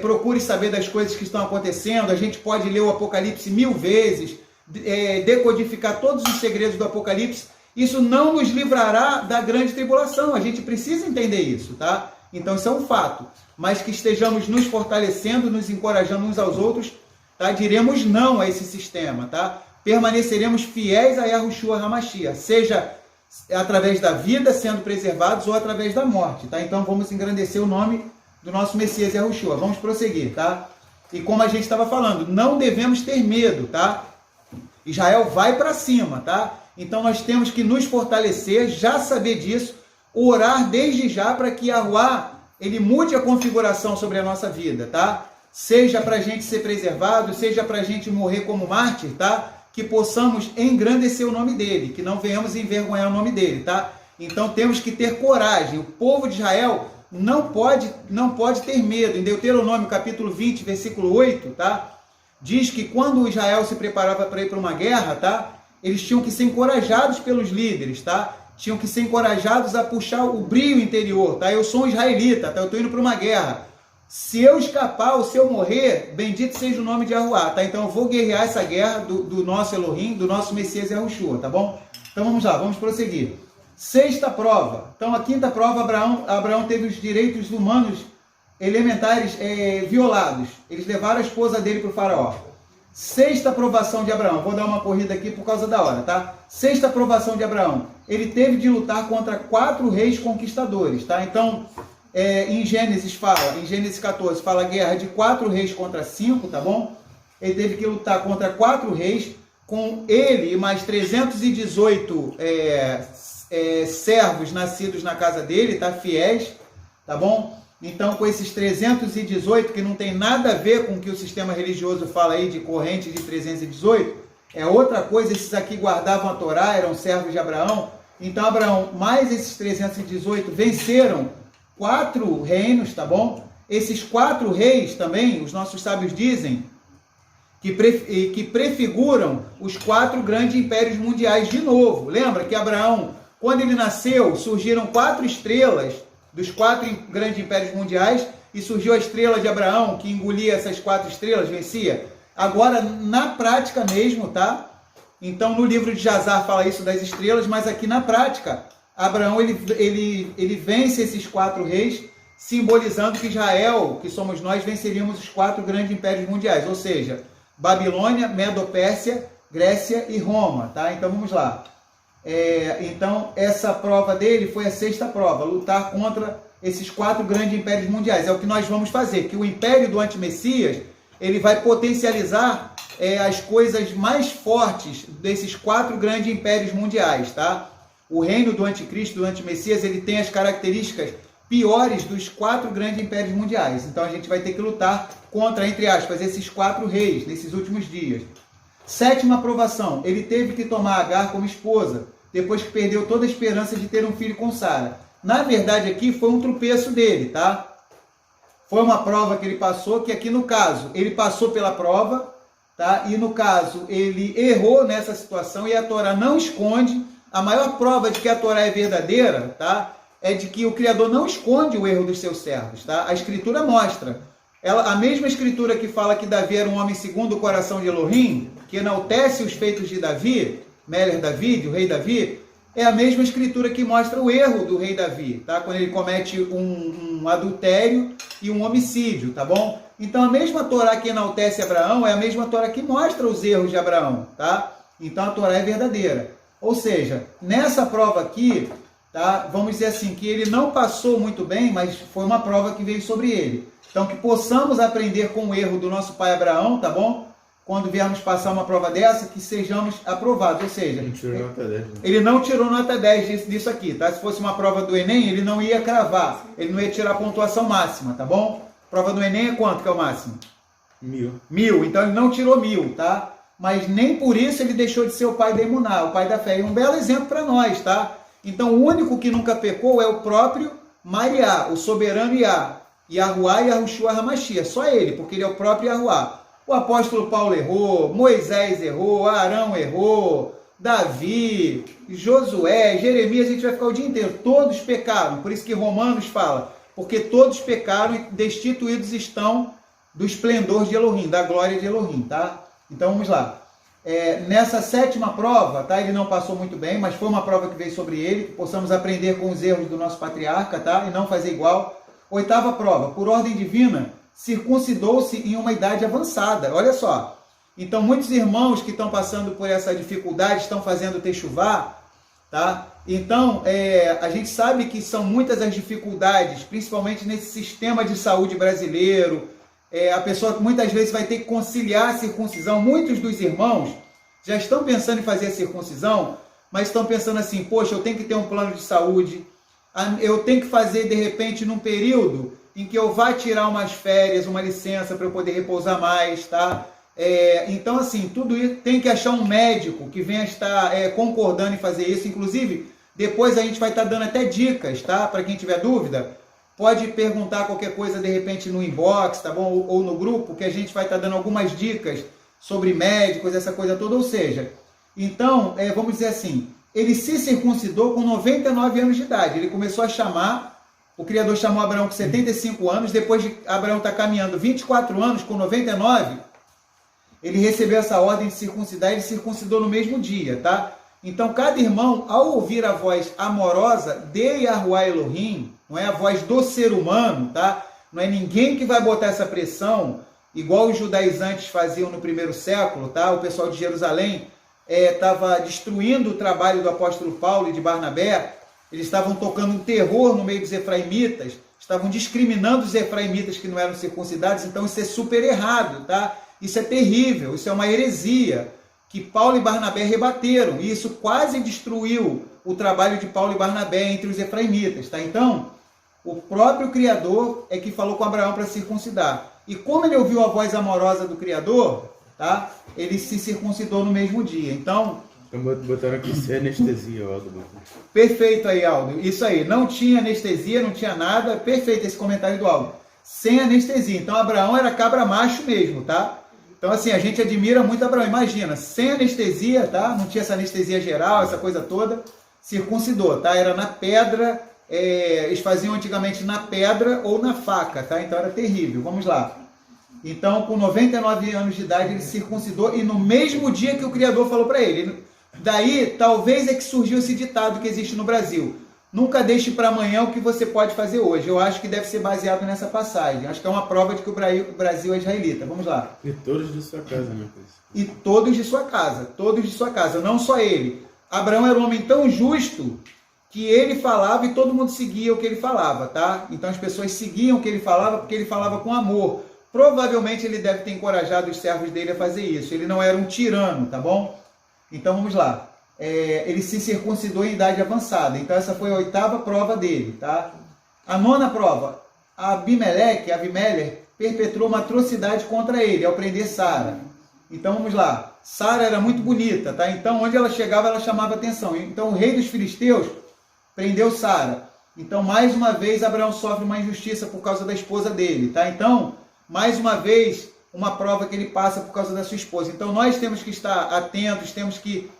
procure saber das coisas que estão acontecendo, a gente pode ler o Apocalipse 1000 vezes, decodificar todos os segredos do Apocalipse, isso não nos livrará da grande tribulação, a gente precisa entender isso, tá? Então isso é um fato, mas que estejamos nos fortalecendo, nos encorajando uns aos outros, tá? Diremos não a esse sistema, tá? Permaneceremos fiéis a Yahushua HaMashiach, seja através da vida sendo preservados ou através da morte, tá? Então vamos engrandecer o nome do nosso Messias Yahushua. Vamos prosseguir, tá? E como a gente estava falando, não devemos ter medo, tá? Israel vai para cima, tá? Então nós temos que nos fortalecer, já saber disso, orar desde já para que Yahuwá, ele mude a configuração sobre a nossa vida, tá? Seja para a gente ser preservado, seja para a gente morrer como mártir, tá? Que possamos engrandecer o nome dele, que não venhamos envergonhar o nome dele, tá? Então temos que ter coragem. O povo de Israel não pode ter medo. Em Deuteronômio capítulo 20, versículo 8, tá? Diz que quando Israel se preparava para ir para uma guerra, tá? Eles tinham que ser encorajados pelos líderes, tá? Tinham que ser encorajados a puxar o brio interior, tá? Eu sou um israelita, tá? Eu estou indo para uma guerra. Se eu escapar ou se eu morrer, bendito seja o nome de Yahuwá, tá? Então eu vou guerrear essa guerra do nosso Elohim, do nosso Messias Yahushua, tá bom? Então vamos lá, vamos prosseguir. Sexta prova. Então a quinta prova, Abraão teve os direitos humanos elementares violados. Eles levaram a esposa dele para o faraó. Sexta aprovação de Abraão. Vou dar uma corrida aqui por causa da hora, tá? Sexta aprovação de Abraão. Ele teve de lutar contra 4 reis conquistadores, tá? Então, em Gênesis 14, fala guerra de 4 reis contra 5, tá bom? Ele teve que lutar contra 4 reis, com ele e mais 318 servos nascidos na casa dele, tá? Fiéis, tá bom? Então, com esses 318, que não tem nada a ver com o que o sistema religioso fala aí de corrente de 318, é outra coisa, esses aqui guardavam a Torá, eram servos de Abraão. Então, Abraão, mais esses 318, venceram 4 reinos, tá bom? Esses 4 reis também, os nossos sábios dizem, que prefiguram os 4 grandes impérios mundiais de novo. Lembra que Abraão, quando ele nasceu, surgiram 4 estrelas dos 4 grandes impérios mundiais, e surgiu a estrela de Abraão, que engolia essas 4 estrelas, vencia. Agora, na prática mesmo, tá? Então, no livro de Jazar fala isso das estrelas, mas aqui na prática, Abraão, ele vence esses 4 reis, simbolizando que Israel, que somos nós, venceríamos os 4 grandes impérios mundiais, ou seja, Babilônia, Medo-Pérsia, Grécia e Roma, tá? Então, vamos lá. Então, essa prova dele foi a sexta prova, lutar contra esses 4 grandes impérios mundiais. É o que nós vamos fazer, que o império do antimessias, ele vai potencializar as coisas mais fortes desses 4 grandes impérios mundiais, tá? O reino do anticristo, do antimessias, ele tem as características piores dos 4 grandes impérios mundiais. Então, a gente vai ter que lutar contra, entre aspas, esses 4 reis, nesses últimos dias. Sétima aprovação, ele teve que tomar Agar como esposa, depois que perdeu toda a esperança de ter um filho com Sara. Na verdade, aqui foi um tropeço dele, tá? Foi uma prova que ele passou, que aqui no caso, ele passou pela prova, tá? E no caso, ele errou nessa situação, e a Torá não esconde. A maior prova de que a Torá é verdadeira, tá? É de que o Criador não esconde o erro dos seus servos, tá? A Escritura mostra. A mesma Escritura que fala que Davi era um homem segundo o coração de Elohim, que enaltece os feitos de Davi, Meler Davi, o rei Davi, é a mesma Escritura que mostra o erro do rei Davi, tá? Quando ele comete um adultério e um homicídio, tá bom? Então, a mesma Torá que enaltece Abraão é a mesma Torá que mostra os erros de Abraão, tá? Então, a Torá é verdadeira. Ou seja, nessa prova aqui, tá? Vamos dizer assim, que ele não passou muito bem, mas foi uma prova que veio sobre ele. Então, que possamos aprender com o erro do nosso pai Abraão, tá bom? Quando viermos passar uma prova dessa, que sejamos aprovados. Ou seja, ele não tirou nota 10 disso aqui, tá? Se fosse uma prova do Enem, ele não ia cravar, ele não ia tirar a pontuação máxima, tá bom? Prova do Enem é quanto que é o máximo? 1000. Então, ele não tirou 1000, tá? Mas nem por isso ele deixou de ser o pai da Emuná, o pai da fé. E um belo exemplo para nós, tá? Então, o único que nunca pecou é o próprio Mariá, o soberano Iá. Yahuá e Yahushua Hamashia, só ele, porque ele é o próprio Yahuá. O apóstolo Paulo errou, Moisés errou, Arão errou, Davi, Josué, Jeremias, a gente vai ficar o dia inteiro. Todos pecaram, por isso que Romanos fala, porque todos pecaram e destituídos estão do esplendor de Elohim, da glória de Elohim, tá? Então vamos lá. Nessa sétima prova, tá? Ele não passou muito bem, mas foi uma prova que veio sobre ele, que possamos aprender com os erros do nosso patriarca, tá? E não fazer igual. Oitava prova, por ordem divina, circuncidou-se em uma idade avançada. Olha só. Então, muitos irmãos que estão passando por essa dificuldade estão fazendo techuvá, tá? Então, a gente sabe que são muitas as dificuldades, principalmente nesse sistema de saúde brasileiro. A pessoa muitas vezes vai ter que conciliar a circuncisão. Muitos dos irmãos já estão pensando em fazer a circuncisão, mas estão pensando assim, poxa, eu tenho que ter um plano de saúde, eu tenho que fazer, de repente, num período em que eu vá tirar umas férias, uma licença para eu poder repousar mais, tá? Então, assim, tudo isso tem que achar um médico que venha estar concordando em fazer isso. Inclusive, depois a gente vai estar dando até dicas, tá? Para quem tiver dúvida, pode perguntar qualquer coisa, de repente, no inbox, tá bom? Ou no grupo, que a gente vai estar dando algumas dicas sobre médicos, essa coisa toda. Ou seja, então, vamos dizer assim, ele se circuncidou com 99 anos de idade. Ele começou a chamar, o Criador chamou Abraão com 75 anos, depois de Abraão estar caminhando 24 anos, com 99, ele recebeu essa ordem de circuncidar, e ele circuncidou no mesmo dia, tá? Então, cada irmão, ao ouvir a voz amorosa de Yahuá Elohim, não é a voz do ser humano, tá? Não é ninguém que vai botar essa pressão igual os judaizantes faziam no primeiro século, tá? O pessoal de Jerusalém estava destruindo o trabalho do apóstolo Paulo e de Barnabé. Eles estavam tocando um terror no meio dos efraimitas, estavam discriminando os efraimitas que não eram circuncidados. Então isso é super errado, tá? Isso é terrível, isso é uma heresia que Paulo e Barnabé rebateram, e isso quase destruiu o trabalho de Paulo e Barnabé entre os efraimitas, tá? Então, o próprio Criador é que falou com Abraão para circuncidar. E como ele ouviu a voz amorosa do Criador, tá? Ele se circuncidou no mesmo dia. Então, botaram aqui sem anestesia, Aldo. Perfeito aí, Aldo. Isso aí. Não tinha anestesia, não tinha nada. Perfeito esse comentário do Aldo. Sem anestesia. Então, Abraão era cabra macho mesmo, tá? Então, assim, a gente admira muito Abraão. Imagina, sem anestesia, tá? Não tinha essa anestesia geral, essa coisa toda. Circuncidou, tá? Era na pedra. Eles faziam antigamente na pedra ou na faca, tá? Então, era terrível. Vamos lá. Então, com 99 anos de idade, ele circuncidou. E no mesmo dia que o Criador falou para ele. Daí, talvez é que surgiu esse ditado que existe no Brasil. Nunca deixe para amanhã o que você pode fazer hoje. Eu acho que deve ser baseado nessa passagem. Acho que é uma prova de que o Brasil é israelita. Vamos lá. E todos de sua casa, meu Deus. E todos de sua casa. Todos de sua casa. Não só ele. Abraão era um homem tão justo que ele falava e todo mundo seguia o que ele falava, tá? Então as pessoas seguiam o que ele falava porque ele falava com amor. Provavelmente ele deve ter encorajado os servos dele a fazer isso. Ele não era um tirano, tá bom? Então vamos lá. Ele se circuncidou em idade avançada. Então essa foi a 8ª prova dele, tá? A 9ª prova. Abimelech perpetrou uma atrocidade contra ele ao prender Sara. Então vamos lá. Sara era muito bonita, tá? Então onde ela chegava ela chamava atenção. Então o rei dos filisteus prendeu Sara. Então mais uma vez Abraão sofre uma injustiça por causa da esposa dele, tá? Então mais uma vez uma prova que ele passa por causa da sua esposa. Então nós temos que estar atentos, temos que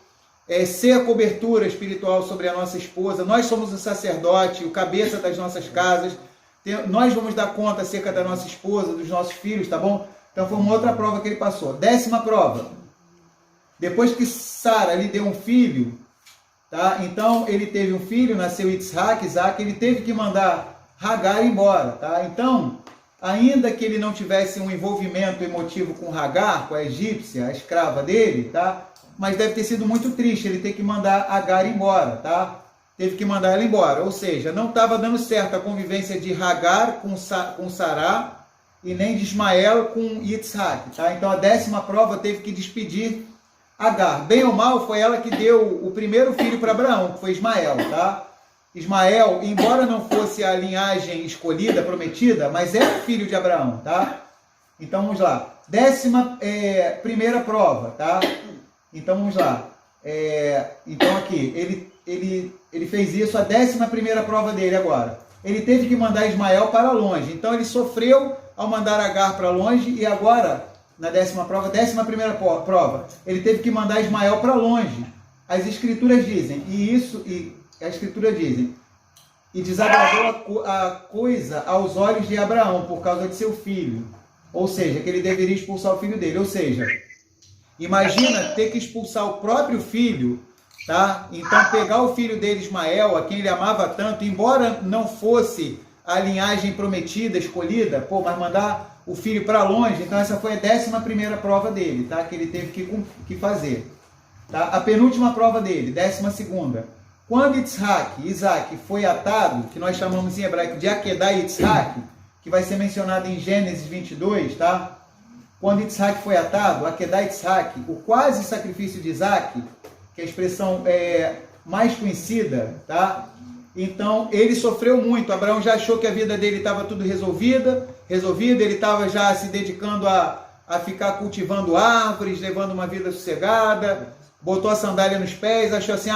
ser a cobertura espiritual sobre a nossa esposa. Nós somos o sacerdote, o cabeça das nossas casas. Nós vamos dar conta acerca da nossa esposa, dos nossos filhos, tá bom? Então foi uma outra prova que ele passou. 10ª prova. Depois que Sara lhe deu um filho, tá? Então ele teve um filho, nasceu Isaac, ele teve que mandar Hagar embora, tá? Então, ainda que ele não tivesse um envolvimento emotivo com Hagar, com a egípcia, a escrava dele, tá? Mas deve ter sido muito triste ele ter que mandar Hagar embora, tá? Teve que mandar ela embora. Ou seja, não estava dando certo a convivência de Hagar com Sará e nem de Ismael com Yitzhak, tá? Então a 10ª prova teve que despedir Hagar. Bem ou mal, foi ela que deu o primeiro filho para Abraão, que foi Ismael, tá? Ismael, embora não fosse a linhagem escolhida, prometida, mas era filho de Abraão, tá? Então vamos lá. 11ª prova, tá? Então vamos lá. Então aqui, ele fez isso, a 11ª prova dele agora. Ele teve que mandar Ismael para longe. Então ele sofreu ao mandar Agar para longe e agora, na 10ª prova, 11ª prova, ele teve que mandar Ismael para longe. As escrituras dizem, a escritura dizem, e desagradou a coisa aos olhos de Abraão por causa de seu filho. Ou seja, que ele deveria expulsar o filho dele. Ou seja, imagina ter que expulsar o próprio filho, tá? Então pegar o filho dele, Ismael, a quem ele amava tanto, embora não fosse a linhagem prometida, escolhida, mas mandar o filho para longe. Então essa foi a 11ª prova dele, tá? Que ele teve que fazer. Tá? A penúltima prova dele, 12ª. Quando Isaac foi atado, que nós chamamos em hebraico de Akedah Yitzhak, que vai ser mencionado em Gênesis 22, tá? Quando Isaac foi atado, Akedah Yitzhak, o quase sacrifício de Isaac, que é a expressão mais conhecida, tá? Então, ele sofreu muito. Abraão já achou que a vida dele estava tudo resolvida, ele estava já se dedicando a ficar cultivando árvores, levando uma vida sossegada, botou a sandália nos pés, achou assim,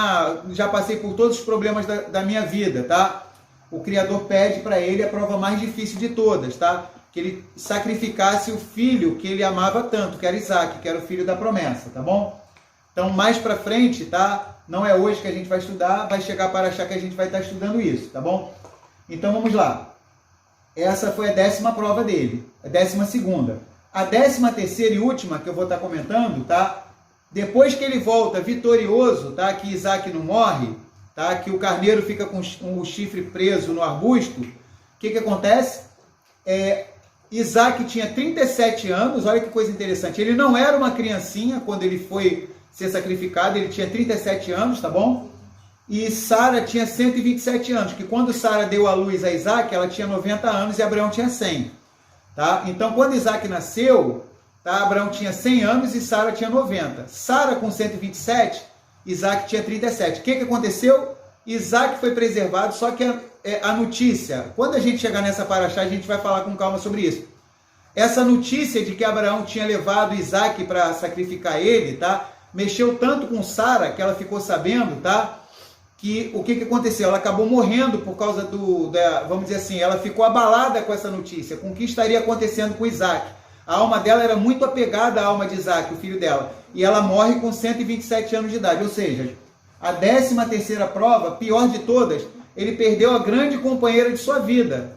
já passei por todos os problemas da minha vida, tá? O Criador pede para ele a prova mais difícil de todas, tá? Que ele sacrificasse o filho que ele amava tanto, que era Isaac, que era o filho da promessa, tá bom? Então, mais para frente, tá? Não é hoje que a gente vai estudar, vai chegar para achar que a gente vai estar estudando isso, tá bom? Então, vamos lá. Essa foi a 10ª prova dele, a 12ª. A 13ª e última que eu vou estar comentando, tá? Depois que ele volta vitorioso, tá? Que Isaac não morre, tá? Que o carneiro fica com o chifre preso no arbusto, o que acontece? Isaac tinha 37 anos, olha que coisa interessante. Ele não era uma criancinha quando ele foi ser sacrificado, ele tinha 37 anos, tá bom? E Sara tinha 127 anos, que quando Sara deu à luz a Isaac, ela tinha 90 anos e Abraão tinha 100. Tá? Então, quando Isaac nasceu, tá? Abraão tinha 100 anos e Sara tinha 90. Sara com 127, Isaac tinha 37. O que aconteceu? Isaac foi preservado, só que a notícia, quando a gente chegar nessa paraxá, a gente vai falar com calma sobre isso. Essa notícia de que Abraão tinha levado Isaac para sacrificar ele, tá? Mexeu tanto com Sara que ela ficou sabendo, tá? Que o que aconteceu? Ela acabou morrendo por causa vamos dizer assim, ela ficou abalada com essa notícia, com o que estaria acontecendo com Isaac. A alma dela era muito apegada à alma de Isaac, o filho dela, e ela morre com 127 anos de idade, ou seja, a 13ª prova, pior de todas, ele perdeu a grande companheira de sua vida,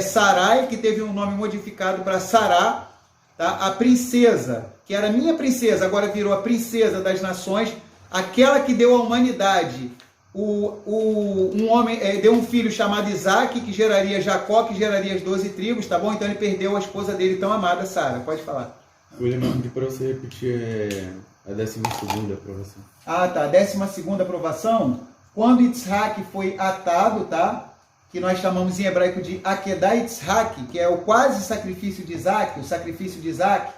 Sarai, que teve um nome modificado para Sará, tá? A princesa, que era minha princesa, agora virou a princesa das nações, aquela que deu à humanidade um homem, deu um filho chamado Isaac, que geraria Jacó, que geraria as 12 tribos, tá bom? Então ele perdeu a esposa dele tão amada, Sara. Pode falar. O William pediu para você repetir a 12ª aprovação. Ah, tá. A 12ª aprovação, quando Yitzhak foi atado, tá? Que nós chamamos em hebraico de Akedah Yitzhak, que é o quase sacrifício de Isaac, o sacrifício de Isaac,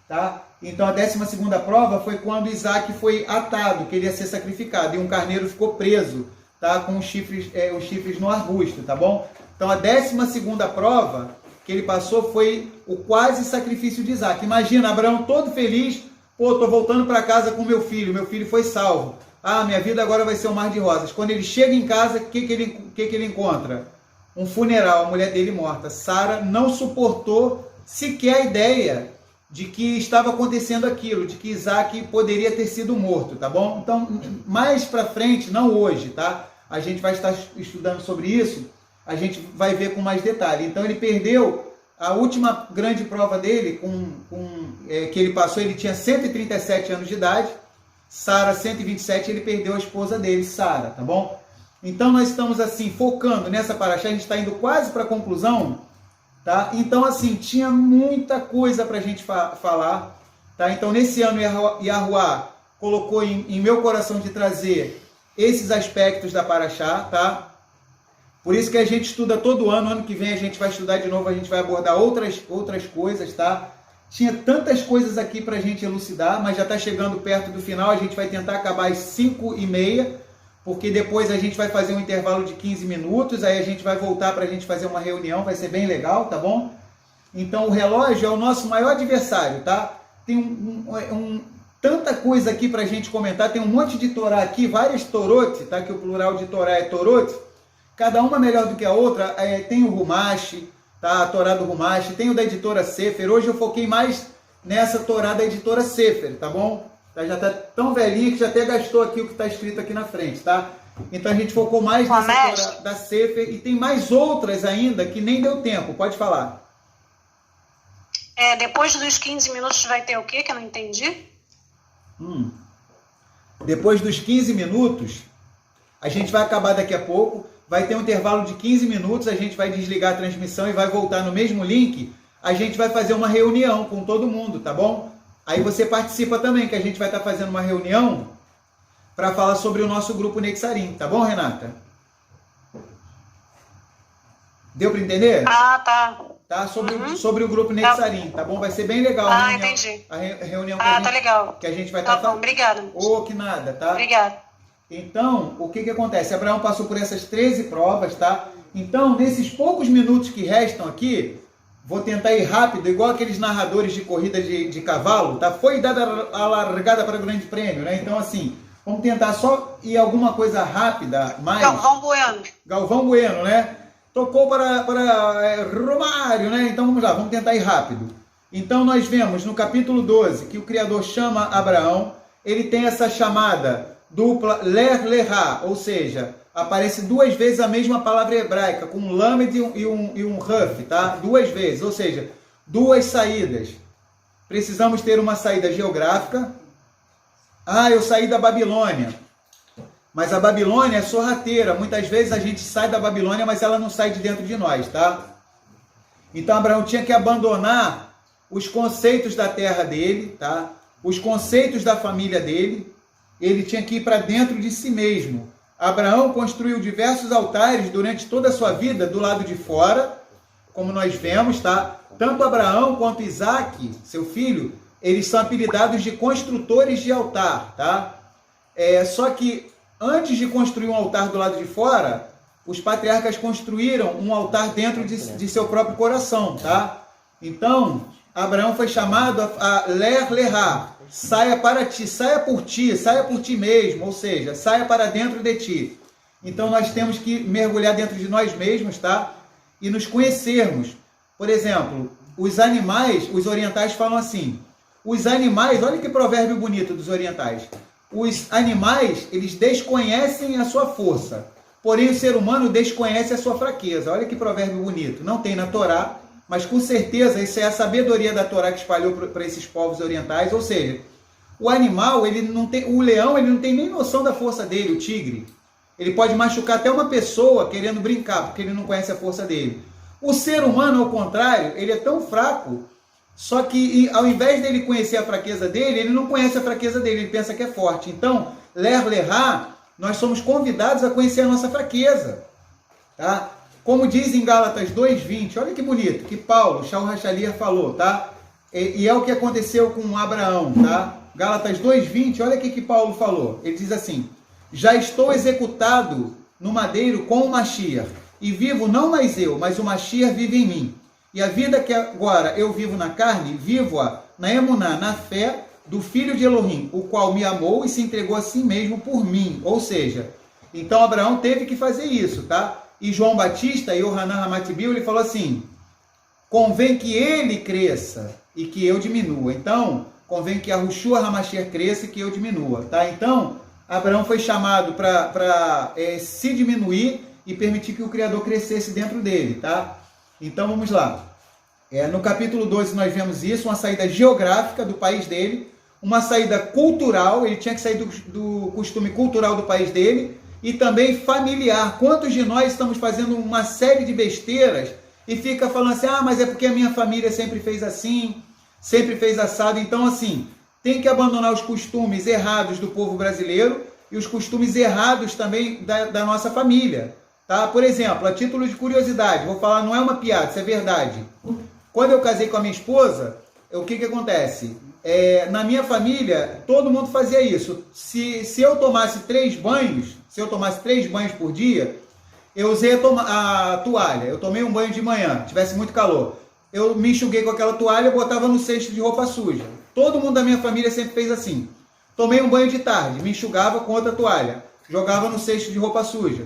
tá? Então a 12ª prova foi quando Isaac foi atado, que ele ia ser sacrificado, e um carneiro ficou preso, tá? Com os chifres no arbusto, tá bom? Então a 12ª prova que ele passou foi o quase sacrifício de Isaac. Imagina, Abraão todo feliz, pô, tô voltando para casa com meu filho foi salvo. Ah, minha vida agora vai ser um mar de rosas. Quando ele chega em casa, o que ele encontra? Um funeral, a mulher dele morta. Sara não suportou sequer a ideia de que estava acontecendo aquilo, de que Isaac poderia ter sido morto, tá bom? Então, mais para frente, não hoje, tá? A gente vai estar estudando sobre isso, a gente vai ver com mais detalhe. Então, ele perdeu a última grande prova dele, que ele passou, ele tinha 137 anos de idade, Sara 127, ele perdeu a esposa dele, Sara, tá bom? Então, nós estamos assim, focando nessa paraxá, a gente está indo quase para a conclusão, tá? Então, assim, tinha muita coisa para a gente falar, tá? Então, nesse ano, Yahuwá colocou em meu coração de trazer esses aspectos da paraxá, tá? Por isso que a gente estuda todo ano que vem a gente vai estudar de novo, a gente vai abordar outras coisas, tá? Tinha tantas coisas aqui para a gente elucidar, mas já está chegando perto do final, a gente vai tentar acabar às 5h30, porque depois a gente vai fazer um intervalo de 15 minutos, aí a gente vai voltar para a gente fazer uma reunião, vai ser bem legal, tá bom? Então o relógio é o nosso maior adversário, tá? Tem tanta coisa aqui para a gente comentar, tem um monte de Torá aqui, várias Torot, tá? Que o plural de Torá é Torot, cada uma melhor do que a outra, tem o Rumash, tá? A Torá do Rumash, tem o da editora Sefer, hoje eu foquei mais nessa Torá da editora Sefer, tá bom? Já está tão velhinha que já até gastou aqui o que está escrito aqui na frente, tá? Então a gente focou mais nessa Torá da Sefer e tem mais outras ainda que nem deu tempo, pode falar. Depois dos 15 minutos vai ter o quê que eu não entendi? Depois dos 15 minutos, a gente vai acabar daqui a pouco, vai ter um intervalo de 15 minutos, a gente vai desligar a transmissão e vai voltar no mesmo link, a gente vai fazer uma reunião com todo mundo, tá bom? Aí você participa também, que a gente vai estar fazendo uma reunião para falar sobre o nosso grupo Netzarim, tá bom, Renata? Deu para entender? Ah, tá. Tá? Sobre o grupo Netzarim, tá bom? Vai ser bem legal a reunião. Entendi. A reunião tá legal. Que a gente vai estar bom, obrigada. Que nada, tá? Obrigada. Então, o que acontece? Abraão passou por essas 13 provas, tá? Então, nesses poucos minutos que restam aqui, vou tentar ir rápido, igual aqueles narradores de corrida de cavalo, tá? Foi dada a largada para o grande prêmio, né? Então, assim, vamos tentar só ir alguma coisa rápida, mais... Galvão Bueno, né? Tocou para Romário, né? Então, vamos lá, vamos tentar ir rápido. Então, nós vemos no capítulo 12 que o Criador chama Abraão, ele tem essa chamada dupla ler lerá, ou seja, aparece duas vezes a mesma palavra hebraica, com um lamed e um ruf, tá? Duas vezes, ou seja, duas saídas. Precisamos ter uma saída geográfica. Ah, eu saí da Babilônia. Mas a Babilônia é sorrateira. Muitas vezes a gente sai da Babilônia, mas ela não sai de dentro de nós, tá? Então Abraão tinha que abandonar os conceitos da terra dele, tá? Os conceitos da família dele. Ele tinha que ir para dentro de si mesmo. Abraão construiu diversos altares durante toda a sua vida do lado de fora, como nós vemos, tá? Tanto Abraão quanto Isaac, seu filho, eles são apelidados de construtores de altar, tá? Só que antes de construir um altar do lado de fora, os patriarcas construíram um altar dentro de seu próprio coração, tá? Então, Abraão foi chamado a ler lerá, saia para ti, saia por ti mesmo, ou seja, saia para dentro de ti. Então nós temos que mergulhar dentro de nós mesmos, tá? E nos conhecermos. Por exemplo, os animais, os orientais falam assim, os animais, olha que provérbio bonito dos orientais, os animais, eles desconhecem a sua força, porém o ser humano desconhece a sua fraqueza. Olha que provérbio bonito, não tem na Torá, mas com certeza isso é a sabedoria da Torá que espalhou para esses povos orientais. Ou seja, o animal, o leão, ele não tem nem noção da força dele, o tigre. Ele pode machucar até uma pessoa querendo brincar, porque ele não conhece a força dele. O ser humano, ao contrário, ele é tão fraco, só que ao invés dele conhecer a fraqueza dele, ele não conhece a fraqueza dele, ele pensa que é forte. Então, ler lerá, nós somos convidados a conhecer a nossa fraqueza, tá? Como diz em Gálatas 2:20, olha que bonito, que Paulo, Shaul Hachaliah, falou, tá? E é o que aconteceu com Abraão, tá? Gálatas 2:20, olha o que Paulo falou. Ele diz assim, já estou executado no madeiro com o Mashiach, e vivo não mais eu, mas o Mashiach vive em mim. E a vida que agora eu vivo na carne, vivo-a na emuná, na fé do Filho de Elohim, o qual me amou e se entregou a si mesmo por mim. Ou seja, então Abraão teve que fazer isso, tá? E João Batista, e Yohanan Hamatibio, ele falou assim, convém que ele cresça e que eu diminua. Então, convém que a Yahushua HaMashiach cresça e que eu diminua, tá? Então, Abraão foi chamado para se diminuir e permitir que o Criador crescesse dentro dele, tá? Então, vamos lá. No capítulo 12 nós vemos isso, uma saída geográfica do país dele, uma saída cultural, ele tinha que sair do costume cultural do país dele, e também familiar. Quantos de nós estamos fazendo uma série de besteiras e fica falando assim, mas é porque a minha família sempre fez assim, sempre fez assado. Então, assim, tem que abandonar os costumes errados do povo brasileiro e os costumes errados também da nossa família, tá? Por exemplo, a título de curiosidade, vou falar, não é uma piada, isso é verdade. Quando eu casei com a minha esposa, o que acontece? Na minha família, todo mundo fazia isso. Se eu tomasse 3 banhos, por dia, eu usei a toalha. Eu tomei um banho de manhã, tivesse muito calor. Eu me enxuguei com aquela toalha e botava no cesto de roupa suja. Todo mundo da minha família sempre fez assim. Tomei um banho de tarde, me enxugava com outra toalha, jogava no cesto de roupa suja.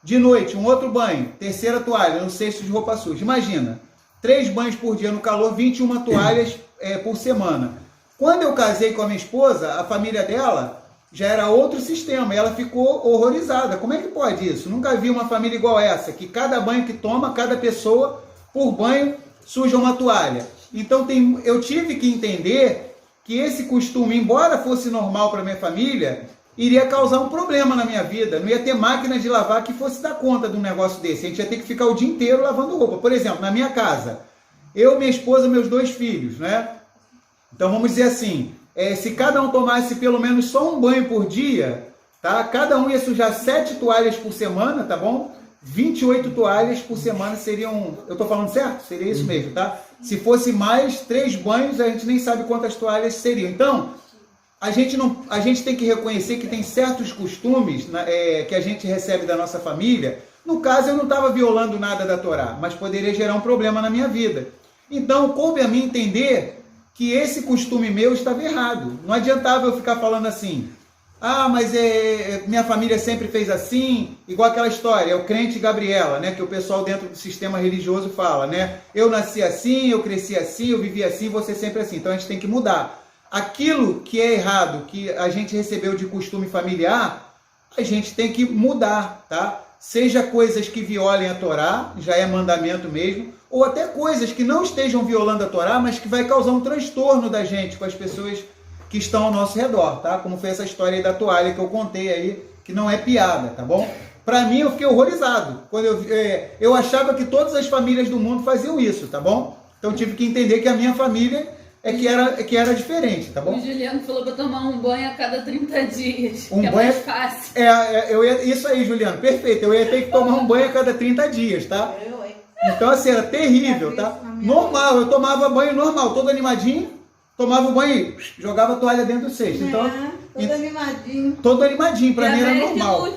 De noite, um outro banho, terceira toalha, no cesto de roupa suja. Imagina, 3 banhos por dia no calor, 21 toalhas por semana. Quando eu casei com a minha esposa, a família dela já era outro sistema, e ela ficou horrorizada. Como é que pode isso? Nunca vi uma família igual essa, que cada banho que toma, cada pessoa, por banho, suja uma toalha. Então eu tive que entender que esse costume, embora fosse normal para minha família, iria causar um problema na minha vida. Não ia ter máquina de lavar que fosse dar conta de um negócio desse. A gente ia ter que ficar o dia inteiro lavando roupa. Por exemplo, na minha casa, eu, minha esposa, meus 2 filhos, né? Então vamos dizer assim, se cada um tomasse pelo menos só um banho por dia, tá? Cada um ia sujar 7 toalhas por semana, tá bom? 28 toalhas por semana seriam... Eu tô falando certo? Seria isso mesmo, tá? Se fosse mais 3 banhos, a gente nem sabe quantas toalhas seriam. Então, a gente tem que reconhecer que tem certos costumes que a gente recebe da nossa família. No caso, eu não estava violando nada da Torá, mas poderia gerar um problema na minha vida. Então, coube a mim entender que esse costume meu estava errado. Não adiantava eu ficar falando assim, mas minha família sempre fez assim, igual aquela história, é o crente Gabriela, né, que o pessoal dentro do sistema religioso fala, né? Eu nasci assim, eu cresci assim, eu vivi assim, você sempre assim. Então a gente tem que mudar. Aquilo que é errado, que a gente recebeu de costume familiar, a gente tem que mudar, tá? Seja coisas que violem a Torá, já é mandamento mesmo, ou até coisas que não estejam violando a Torá, mas que vai causar um transtorno da gente com as pessoas que estão ao nosso redor, tá? Como foi essa história aí da toalha que eu contei aí, que não é piada, tá bom? Para mim, eu fiquei horrorizado. Quando eu achava que todas as famílias do mundo faziam isso, tá bom? Então tive que entender que a minha família que era diferente, tá bom? O Juliano falou para tomar um banho a cada 30 dias, um que banho... é mais fácil. Isso aí, Juliano, perfeito. Eu ia ter que tomar um banho a cada 30 dias, tá? Então, assim, era terrível, tá? Normal, eu tomava banho normal, todo animadinho, tomava o banho e jogava a toalha dentro do cesto. Então, todo animadinho. Todo animadinho, pra mim era normal.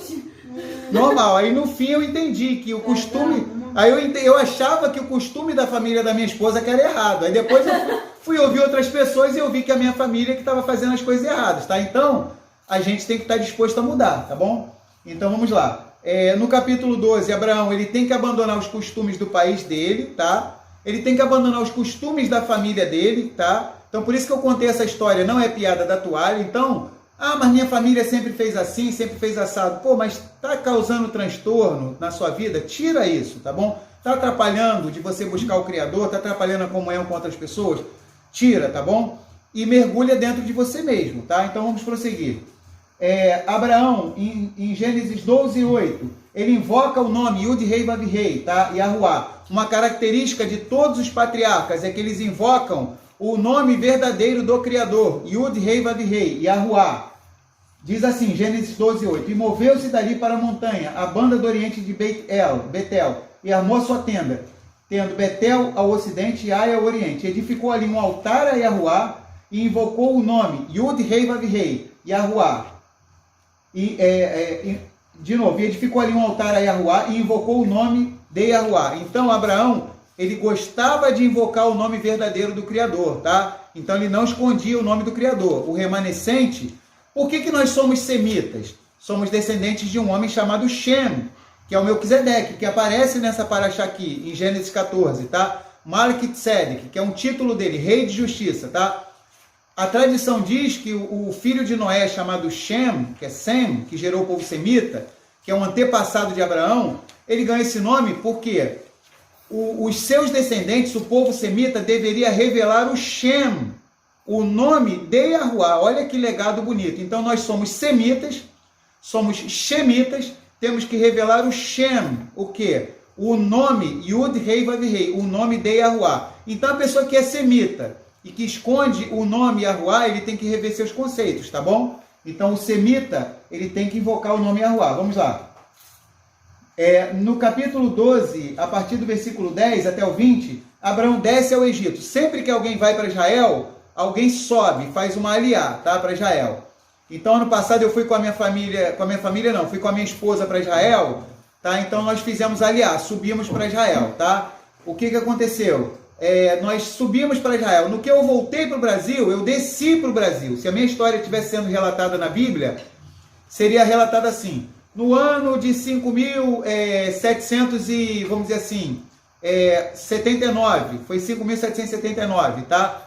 Normal. Aí no fim eu entendi que o costume... Aí eu achava que o costume da família da minha esposa que era errado. Aí depois eu fui ouvir outras pessoas e eu vi que a minha família que estava fazendo as coisas erradas, tá? Então, a gente tem que estar disposto a mudar, tá bom? Então vamos lá. No capítulo 12, Abraão, ele tem que abandonar os costumes do país dele, tá? Ele tem que abandonar os costumes da família dele, tá? Então por isso que eu contei essa história, não é piada da toalha. Então, mas minha família sempre fez assim, sempre fez assado. Pô, mas tá causando transtorno na sua vida? Tira isso, tá bom? Tá atrapalhando de você buscar o Criador? Tá atrapalhando a comunhão com outras pessoas? Tira, tá bom? E mergulha dentro de você mesmo, tá? Então vamos prosseguir. Abraão, em Gênesis 12:8, ele invoca o nome Yud-Hei-Vav-Hei, tá? Yahuá. Uma característica de todos os patriarcas é que eles invocam o nome verdadeiro do Criador, Yud-Hei-Vav-Hei, Yahuá. Diz assim, Gênesis 12:8, e moveu-se dali para a montanha, a banda do oriente de Betel, e armou sua tenda, tendo Betel ao ocidente e Ai ao oriente. Edificou ali um altar a Yahuá e invocou o nome Yud-Hei-Vav-Hei, Yahuá. De novo, edificou ali um altar a Yahuá e invocou o nome de Yahuá. Então Abraão, ele gostava de invocar o nome verdadeiro do Criador, tá? Então ele não escondia o nome do Criador. O remanescente, por que nós somos semitas? Somos descendentes de um homem chamado Shem, que é o Melquisedeque, que aparece nessa paraxá aqui, em Gênesis 14, tá? Malquitzedek, que é um título dele, rei de justiça, tá? A tradição diz que o filho de Noé, chamado Shem, que é Sem, que gerou o povo semita, que é um antepassado de Abraão, ele ganha esse nome porque os seus descendentes, o povo semita, deveria revelar o Shem, o nome de Yahuá. Olha que legado bonito. Então nós somos semitas, somos shemitas, temos que revelar o Shem, o quê? O nome Yud-Hei-Vav-Hei, o nome de Yahuá. Então a pessoa que é semita e que esconde o nome Yahuá, ele tem que rever seus conceitos, tá bom? Então o semita, ele tem que invocar o nome Yahuá. Vamos lá. No capítulo 12, a partir do versículo 10 até o 20, Abraão desce ao Egito. Sempre que alguém vai para Israel, alguém sobe, faz uma aliá, tá, para Israel. Então, ano passado eu fui com a minha família, fui com a minha esposa para Israel, tá? Então nós fizemos aliá, subimos para Israel, tá? O que aconteceu? Nós subimos para Israel. No que eu voltei para o Brasil, eu desci para o Brasil. Se a minha história estivesse sendo relatada na Bíblia, seria relatada assim: no ano de 5.700 e, vamos dizer assim, 79, foi 5.779, tá?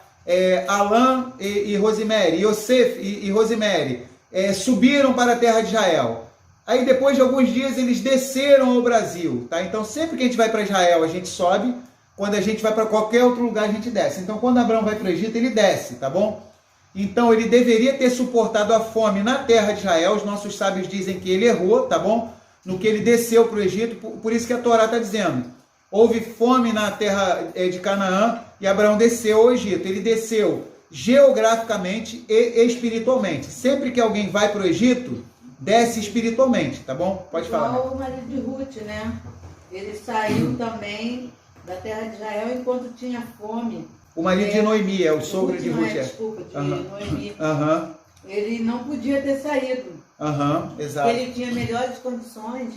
Alain e Rosemary, Yosef e Rosemary subiram para a terra de Israel. Aí depois de alguns dias eles desceram ao Brasil, tá? Então sempre que a gente vai para Israel a gente sobe, quando a gente vai para qualquer outro lugar a gente desce. Então quando Abraão vai para o Egito ele desce, tá bom? Então ele deveria ter suportado a fome na terra de Israel. Os nossos sábios dizem que ele errou, tá bom? No que ele desceu para o Egito, por isso que a Torá está dizendo: houve fome na terra de Canaã e Abraão desceu ao Egito. Ele desceu geograficamente e espiritualmente. Sempre que alguém vai para o Egito, desce espiritualmente, tá bom? Pode falar. Igual o marido de Ruth, né? Ele saiu também da terra de Israel enquanto tinha fome. O marido de Noemi, o sogro de Ruth. Desculpa, de Noemi. Aham. Ele não podia ter saído. Aham, exato. Ele tinha melhores condições.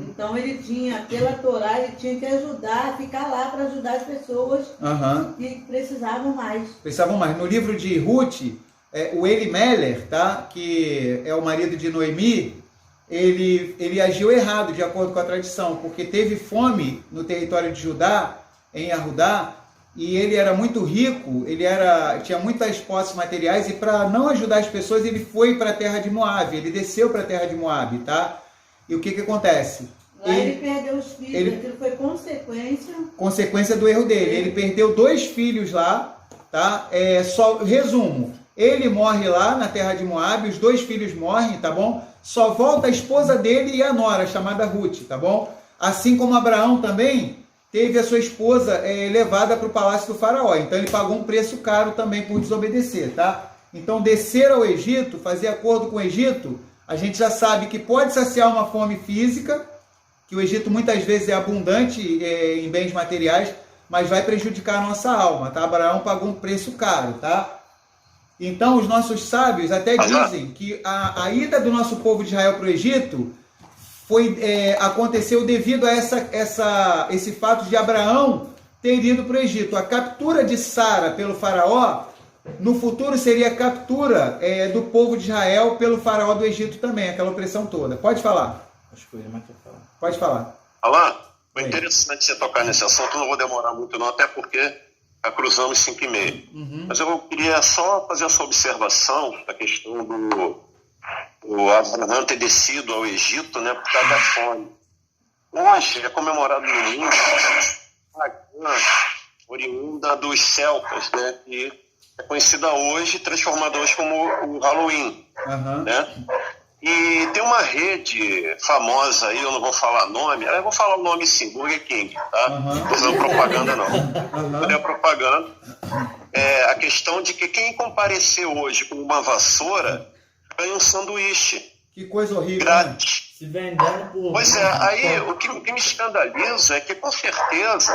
Então ele tinha, pela Torá, ele tinha que ajudar, ficar lá para ajudar as pessoas que precisavam mais. Precisavam mais. No livro de Ruth, o Elimelech, tá? Que é o marido de Noemi, ele agiu errado, de acordo com a tradição, porque teve fome no território de Judá, em Arudá, e ele era muito rico, tinha muitas posses materiais, e para não ajudar as pessoas, ele foi para a terra de Moabe, ele desceu para a terra de Moabe, tá? E o que acontece? Lá ele perdeu os filhos, aquilo foi consequência do erro dele. Ele perdeu 2 filhos lá, tá? Resumo, ele morre lá na terra de Moabe, os 2 filhos morrem, tá bom? só volta a esposa dele e a nora, chamada Ruth, tá bom? Assim como Abraão também teve a sua esposa levada para o palácio do faraó. Então ele pagou um preço caro também por desobedecer, tá? Então descer ao Egito, fazer acordo com o Egito, a gente já sabe que pode saciar uma fome física, que o Egito muitas vezes é abundante em bens materiais, mas vai prejudicar a nossa alma, tá? Abraão pagou um preço caro, tá? Então, os nossos sábios até dizem que a ida do nosso povo de Israel para o Egito aconteceu devido a esse fato de Abraão ter ido para o Egito. A captura de Sara pelo faraó, no futuro seria a captura do povo de Israel pelo faraó do Egito também, aquela opressão toda. Pode falar. Acho que o Irmã quer falar. Pode falar. Alain, foi interessante você tocar nesse assunto, não vou demorar muito não, até porque já cruzamos 5h30. Mas eu queria só fazer essa observação da questão do Abraão ter descido ao Egito, né, por causa da fome. Hoje é comemorado no mundo a oriunda dos celtas, né, que é conhecida hoje, transformada hoje como o Halloween. Né? E tem uma rede famosa aí, eu não vou falar nome, eu vou falar o nome sim, Burger King, tá? Não estou fazendo propaganda não. Não é propaganda. A questão de que quem comparecer hoje com uma vassoura ganha um sanduíche. Que coisa horrível. Grátis. Se vendendo por... Pois é, aí o que me escandaliza é que com certeza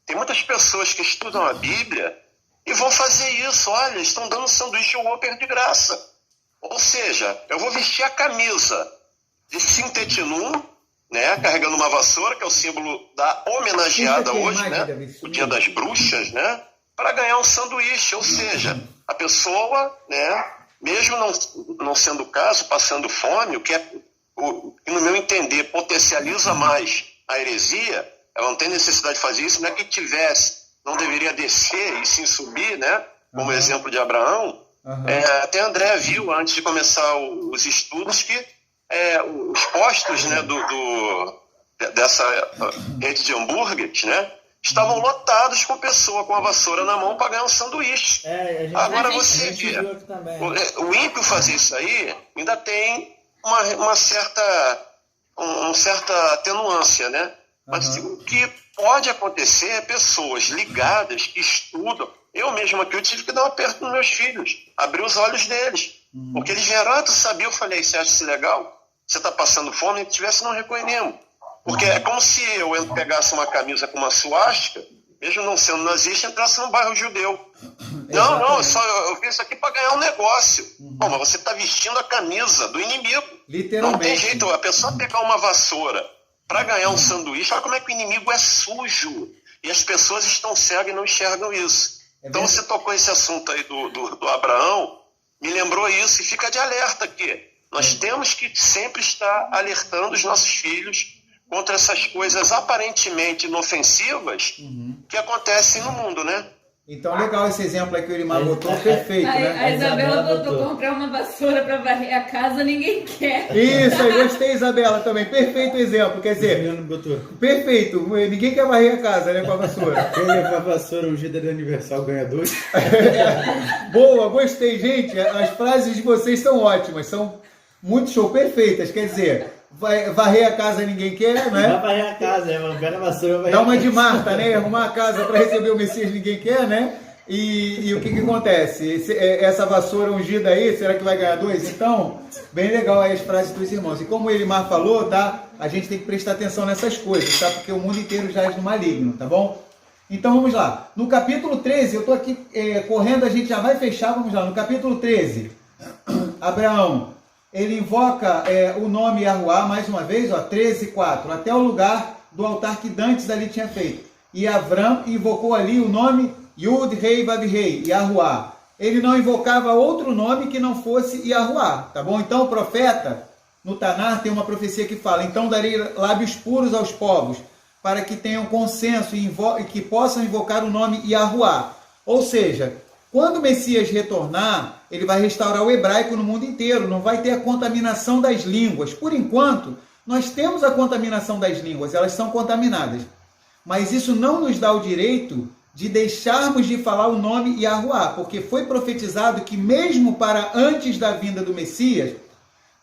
tem muitas pessoas que estudam a Bíblia e vão fazer isso. Olha, estão dando sanduíche Whopper de graça. Ou seja, eu vou vestir a camisa de Sintetinu, né, carregando uma vassoura, que é o símbolo da homenageada hoje, né, o Dia das Bruxas, né, para ganhar um sanduíche. Ou seja, a pessoa, né, mesmo não sendo o caso, passando fome, o que no meu entender potencializa mais a heresia, ela não tem necessidade de fazer isso, não é que não deveria descer e sim subir, né, como exemplo de Abraão. Até André viu, antes de começar os estudos, que os postos, né, dessa rede de hambúrgueres, né, estavam lotados com pessoa com a vassoura na mão para ganhar um sanduíche. Agora você vê, o ímpio fazer isso aí ainda tem uma certa atenuância, né? Mas o que pode acontecer é pessoas ligadas que estudam. Eu mesmo aqui, eu tive que dar um aperto nos meus filhos, abrir os olhos deles. Porque eles vieram, tu sabia? Eu falei, você acha isso legal? Você está passando fome? Se tivesse, não reconhecemos. Porque é como se eu pegasse uma camisa com uma suástica, mesmo não sendo nazista, entrasse no bairro judeu. Não, eu fiz isso aqui para ganhar um negócio. Bom, mas você está vestindo a camisa do inimigo. Literalmente. Não tem jeito, a pessoa pegar uma vassoura para ganhar um sanduíche, olha como é que o inimigo é sujo. E as pessoas estão cegas e não enxergam isso. Então você tocou esse assunto aí do Abraão, me lembrou isso, e fica de alerta aqui. Nós temos que sempre estar alertando os nossos filhos contra essas coisas aparentemente inofensivas que acontecem no mundo, né? Então, legal esse exemplo aí que o Irimar botou, perfeito, né? A Isabela botou comprar uma vassoura para varrer a casa, ninguém quer. Isso, eu gostei, Isabela, também. Perfeito exemplo, quer dizer, perfeito, ninguém quer varrer a casa, né, com a vassoura. Quem levar a vassoura ungida do aniversário ganha 2. Boa, gostei, gente, as frases de vocês são ótimas, são muito show, perfeitas, quer dizer... varrer a casa ninguém quer, né? Vai varrer a casa, pega a vassoura. Dá uma de Marta, né? Arrumar a casa para receber o Messias ninguém quer, né? E o que acontece? Essa vassoura ungida aí, será que vai ganhar 2? Então, bem legal aí as frases dos irmãos. E como o Elimar falou, tá? A gente tem que prestar atenção nessas coisas, tá? Porque o mundo inteiro já é do maligno, tá bom? Então vamos lá. No capítulo 13, eu tô aqui correndo, a gente já vai fechar, vamos lá. No capítulo 13, Abraão... ele invoca o nome Yahuá, mais uma vez, 13:4, até o lugar do altar que dantes ali tinha feito. E Avram invocou ali o nome Yud Rei Vav Rei, Yahuá. Ele não invocava outro nome que não fosse Yahuá, tá bom? Então o profeta, no Tanar, tem uma profecia que fala, então darei lábios puros aos povos, para que tenham consenso e que possam invocar o nome Yahuá. Ou seja, quando o Messias retornar, ele vai restaurar o hebraico no mundo inteiro, não vai ter a contaminação das línguas. Por enquanto, nós temos a contaminação das línguas, elas são contaminadas. Mas isso não nos dá o direito de deixarmos de falar o nome Yahuá, porque foi profetizado que mesmo para antes da vinda do Messias,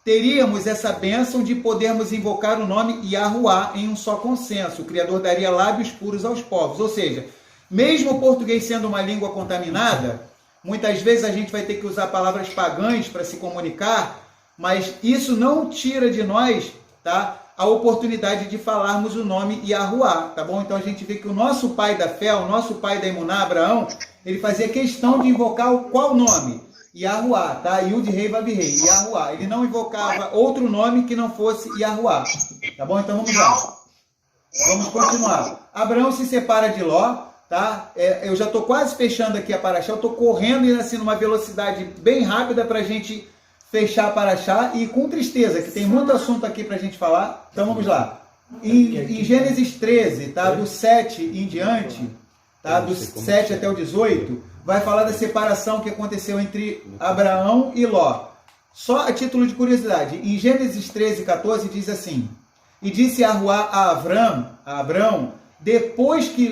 teríamos essa bênção de podermos invocar o nome Yahuwá em um só consenso. O Criador daria lábios puros aos povos. Ou seja, mesmo o português sendo uma língua contaminada, muitas vezes a gente vai ter que usar palavras pagãs para se comunicar, mas isso não tira de nós, tá, a oportunidade de falarmos o nome Yahuwá, tá bom? Então a gente vê que o nosso pai da fé, o nosso pai da Emuná, Abraão, ele fazia questão de invocar qual nome? Yahuwá, tá? Yud Rei Vav Rei, Yahuwá. Ele não invocava outro nome que não fosse Yahuwá, tá bom? Então vamos lá. Vamos continuar. Abraão se separa de Ló, tá? Eu já estou quase fechando aqui a paraxá, eu estou correndo e assim numa velocidade bem rápida para a gente fechar a paraxá e com tristeza, que tem muito assunto aqui para a gente falar. Então vamos lá. Em Gênesis 13, tá? Do 7 em diante, tá? Do 7 até o 18, vai falar da separação que aconteceu entre Abraão e Ló. Só a título de curiosidade, em Gênesis 13, 14 diz assim: e disse Yahuwá a Abrão, depois que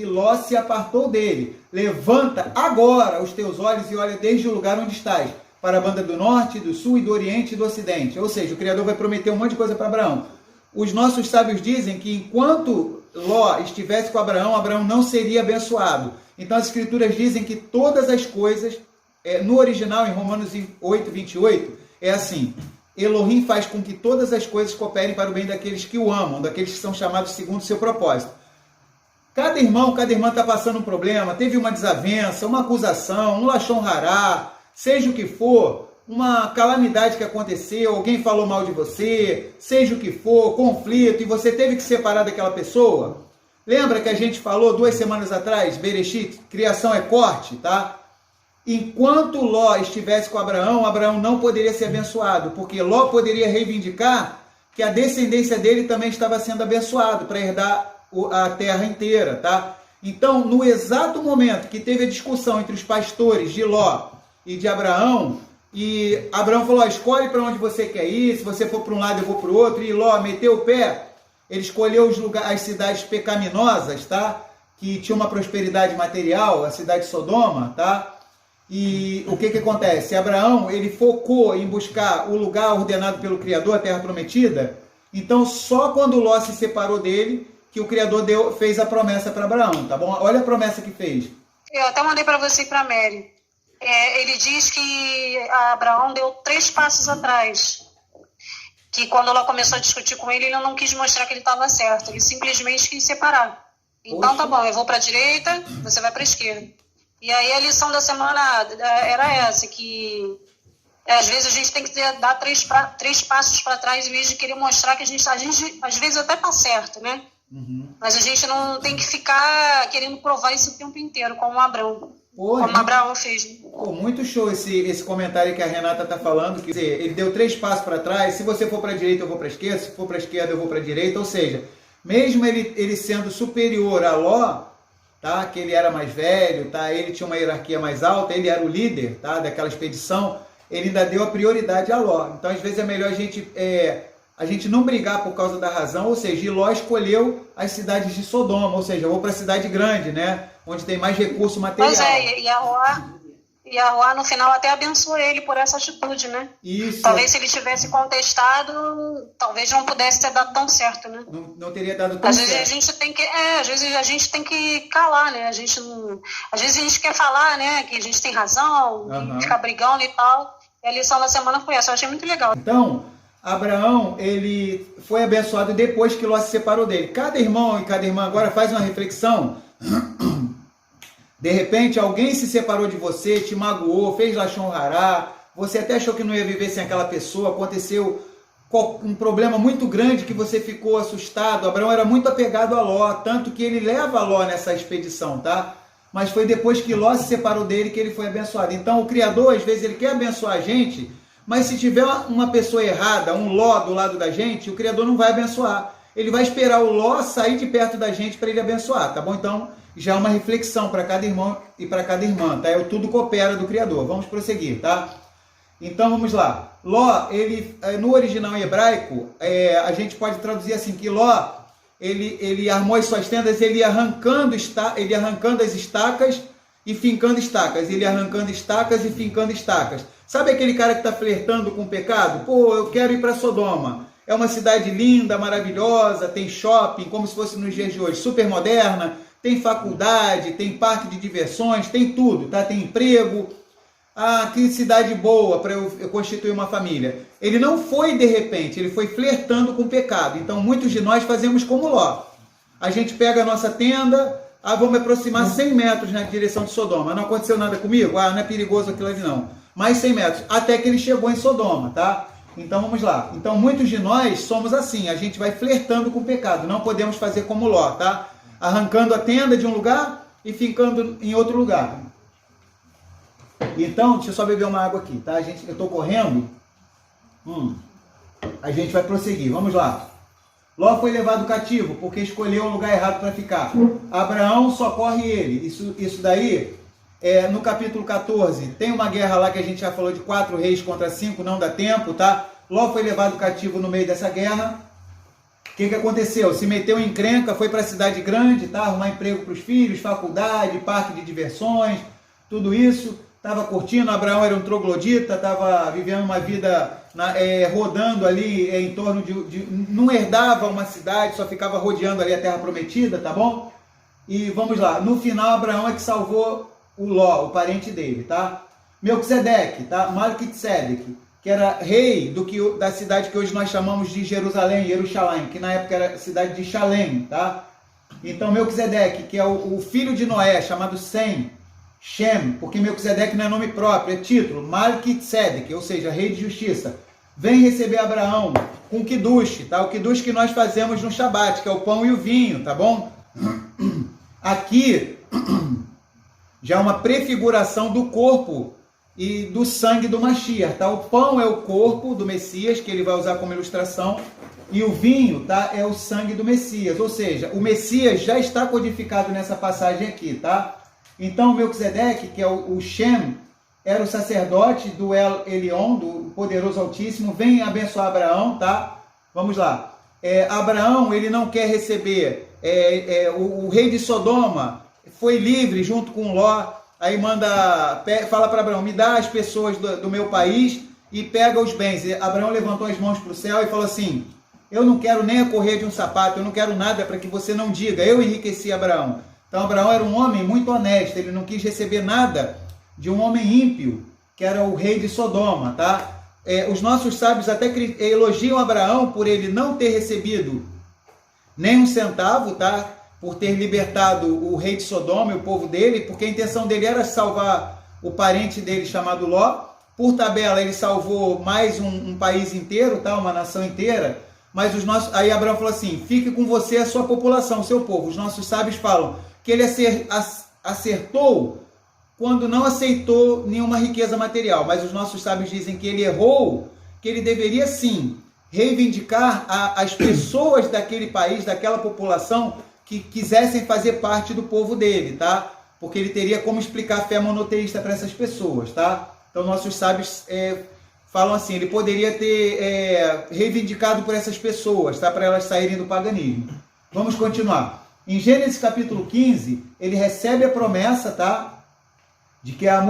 Ló se apartou dele, levanta agora os teus olhos e olha desde o lugar onde estás, para a banda do norte, do sul e do oriente e do ocidente. Ou seja, o Criador vai prometer um monte de coisa para Abraão. Os nossos sábios dizem que enquanto Ló estivesse com Abraão, Abraão não seria abençoado. Então as escrituras dizem que todas as coisas, no original, em Romanos 8, 28, é assim: Elohim faz com que todas as coisas cooperem para o bem daqueles que o amam, daqueles que são chamados segundo o seu propósito. Cada irmã está passando um problema, teve uma desavença, uma acusação, um lashon hará, seja o que for, uma calamidade que aconteceu, alguém falou mal de você, seja o que for, conflito, e você teve que separar daquela pessoa. Lembra que a gente falou 2 semanas atrás, Bereshit, criação é corte, tá? Enquanto Ló estivesse com Abraão, Abraão não poderia ser abençoado, porque Ló poderia reivindicar que a descendência dele também estava sendo abençoado para herdar a terra inteira, tá? Então, no exato momento que teve a discussão entre os pastores de Ló e de Abraão, e Abraão falou: escolhe para onde você quer ir, se você for para um lado eu vou para o outro, e Ló meteu o pé, ele escolheu as cidades pecaminosas, tá? Que tinham uma prosperidade material, a cidade de Sodoma, tá? E o que acontece? Abraão, ele focou em buscar o lugar ordenado pelo Criador, a terra prometida. Então, só quando Ló se separou dele, que o Criador fez a promessa para Abraão, tá bom? Olha a promessa que fez. Eu até mandei para você e para a Mary. Ele diz que Abraão deu 3 passos atrás. Que quando Ló começou a discutir com ele, ele não quis mostrar que ele estava certo. Ele simplesmente quis separar. Então, Poxa. Tá bom, eu vou para a direita, você vai para a esquerda. E aí a lição da semana era essa, que às vezes a gente tem que dar 3 passos para trás em vez de querer mostrar que a gente às vezes até tá certo, né? Uhum. Mas a gente não tem que ficar querendo provar isso o tempo inteiro, como Abraão. Como Abraão fez. Pô, muito show esse comentário que a Renata está falando, que ele deu 3 passos para trás, se você for para a direita eu vou para a esquerda, se for para a esquerda eu vou para a direita, ou seja, mesmo ele sendo superior a Ló, tá? Que ele era mais velho, tá? Ele tinha uma hierarquia mais alta, ele era o líder, tá? Daquela expedição, ele ainda deu a prioridade a Ló. Então, às vezes, é melhor a gente não brigar por causa da razão, ou seja, Ló escolheu as cidades de Sodoma, ou seja, eu vou para a cidade grande, né? Onde tem mais recurso material. Pois é, e a Ló, no final, até abençoou ele por essa atitude, né? Isso. Talvez se ele tivesse contestado, talvez não pudesse ter dado tão certo, né? Não teria dado tão certo. Às vezes a gente tem que calar, né? Às vezes a gente quer falar, né? Que a gente tem razão, ficar brigando e tal. E a lição da semana foi essa, eu achei muito legal. Então, Abraão, ele foi abençoado depois que Ló se separou dele. Cada irmão e cada irmã agora faz uma reflexão. De repente, alguém se separou de você, te magoou, fez lashon hará, você até achou que não ia viver sem aquela pessoa, aconteceu um problema muito grande que você ficou assustado. Abraão era muito apegado a Ló, tanto que ele leva Ló nessa expedição, tá? Mas foi depois que Ló se separou dele que ele foi abençoado. Então, o Criador, às vezes, ele quer abençoar a gente, mas se tiver uma pessoa errada, um Ló do lado da gente, o Criador não vai abençoar. Ele vai esperar o Ló sair de perto da gente para ele abençoar, tá bom? Então, já é uma reflexão para cada irmão e para cada irmã, tá? Tudo coopera do Criador. Vamos prosseguir, tá? Então, vamos lá. Ló, ele, no original em hebraico, a gente pode traduzir assim, que Ló, ele armou as suas tendas, ele ia arrancando as estacas e fincando estacas. Ele ia arrancando estacas e fincando estacas. Sabe aquele cara que está flertando com o pecado? Pô, eu quero ir para Sodoma. É uma cidade linda, maravilhosa, tem shopping, como se fosse nos dias de hoje, super moderna, tem faculdade, tem parque de diversões, tem tudo, tá? Tem emprego. Ah, que cidade boa para eu constituir uma família. Ele não foi de repente, ele foi flertando com o pecado. Então, muitos de nós fazemos como Ló. A gente pega a nossa tenda, vou me aproximar 100 metros na direção de Sodoma. Não aconteceu nada comigo? Não é perigoso aquilo ali não. Mais 100 metros, até que ele chegou em Sodoma, tá? Então, vamos lá. Então, muitos de nós somos assim, a gente vai flertando com o pecado. Não podemos fazer como Ló, tá? Arrancando a tenda de um lugar e ficando em outro lugar. Então, deixa eu só beber uma água aqui, tá? Eu estou correndo. A gente vai prosseguir. Vamos lá. Ló foi levado cativo porque escolheu o lugar errado para ficar. Abraão socorre ele. Isso daí, no capítulo 14, tem uma guerra lá que a gente já falou de 4 reis contra 5, não dá tempo, tá? Ló foi levado cativo no meio dessa guerra. O que aconteceu? Se meteu em encrenca, foi para a cidade grande, tá? Arrumar emprego para os filhos, faculdade, parque de diversões, tudo isso. Estava curtindo, Abraão era um troglodita, estava vivendo uma vida rodando ali em torno não herdava uma cidade, só ficava rodeando ali a terra prometida, tá bom? E vamos lá, no final Abraão é que salvou o Ló, o parente dele, tá? Melquisedeque, tá? Malquisedeque, que era rei da cidade que hoje nós chamamos de Jerusalém, Jerusalém, que na época era a cidade de Shalem, tá? Então Melquisedeque, que é o filho de Noé, chamado Shem, porque Melquisedeque não é nome próprio, é título, Malquisedeque, ou seja, rei de justiça, vem receber Abraão com kiddush, tá? O kiddush que nós fazemos no Shabat, que é o pão e o vinho, tá bom? Aqui já é uma prefiguração do corpo e do sangue do Mashiach, tá? O pão é o corpo do Messias, que ele vai usar como ilustração, e o vinho, tá? É o sangue do Messias, ou seja, o Messias já está codificado nessa passagem aqui, tá? Então, Melquisedeque, que é o Shem, era o sacerdote do El Elyon, do poderoso Altíssimo, vem abençoar Abraão, tá? Vamos lá. Abraão, ele não quer receber. O rei de Sodoma foi livre junto com Ló, aí fala para Abraão, me dá as pessoas do meu país e pega os bens. Abraão levantou as mãos para o céu e falou assim, eu não quero nem a correia de um sapato, eu não quero nada para que você não diga, eu enriqueci Abraão. Então, Abraão era um homem muito honesto, ele não quis receber nada de um homem ímpio, que era o rei de Sodoma, tá? Os nossos sábios até elogiam Abraão por ele não ter recebido nem um centavo, tá? Por ter libertado o rei de Sodoma e o povo dele, porque a intenção dele era salvar o parente dele chamado Ló. Por tabela, ele salvou mais um país inteiro, tá? Uma nação inteira. Mas aí Abraão falou assim, fique com você a sua população, o seu povo. Os nossos sábios falam que ele acertou quando não aceitou nenhuma riqueza material, mas os nossos sábios dizem que ele errou, que ele deveria sim reivindicar as pessoas daquele país, daquela população que quisessem fazer parte do povo dele, tá? Porque ele teria como explicar a fé monoteísta para essas pessoas, tá? Então nossos sábios falam assim, ele poderia ter reivindicado por essas pessoas, tá? Para elas saírem do paganismo. Vamos continuar. Em Gênesis capítulo 15, ele recebe a promessa, tá? De que a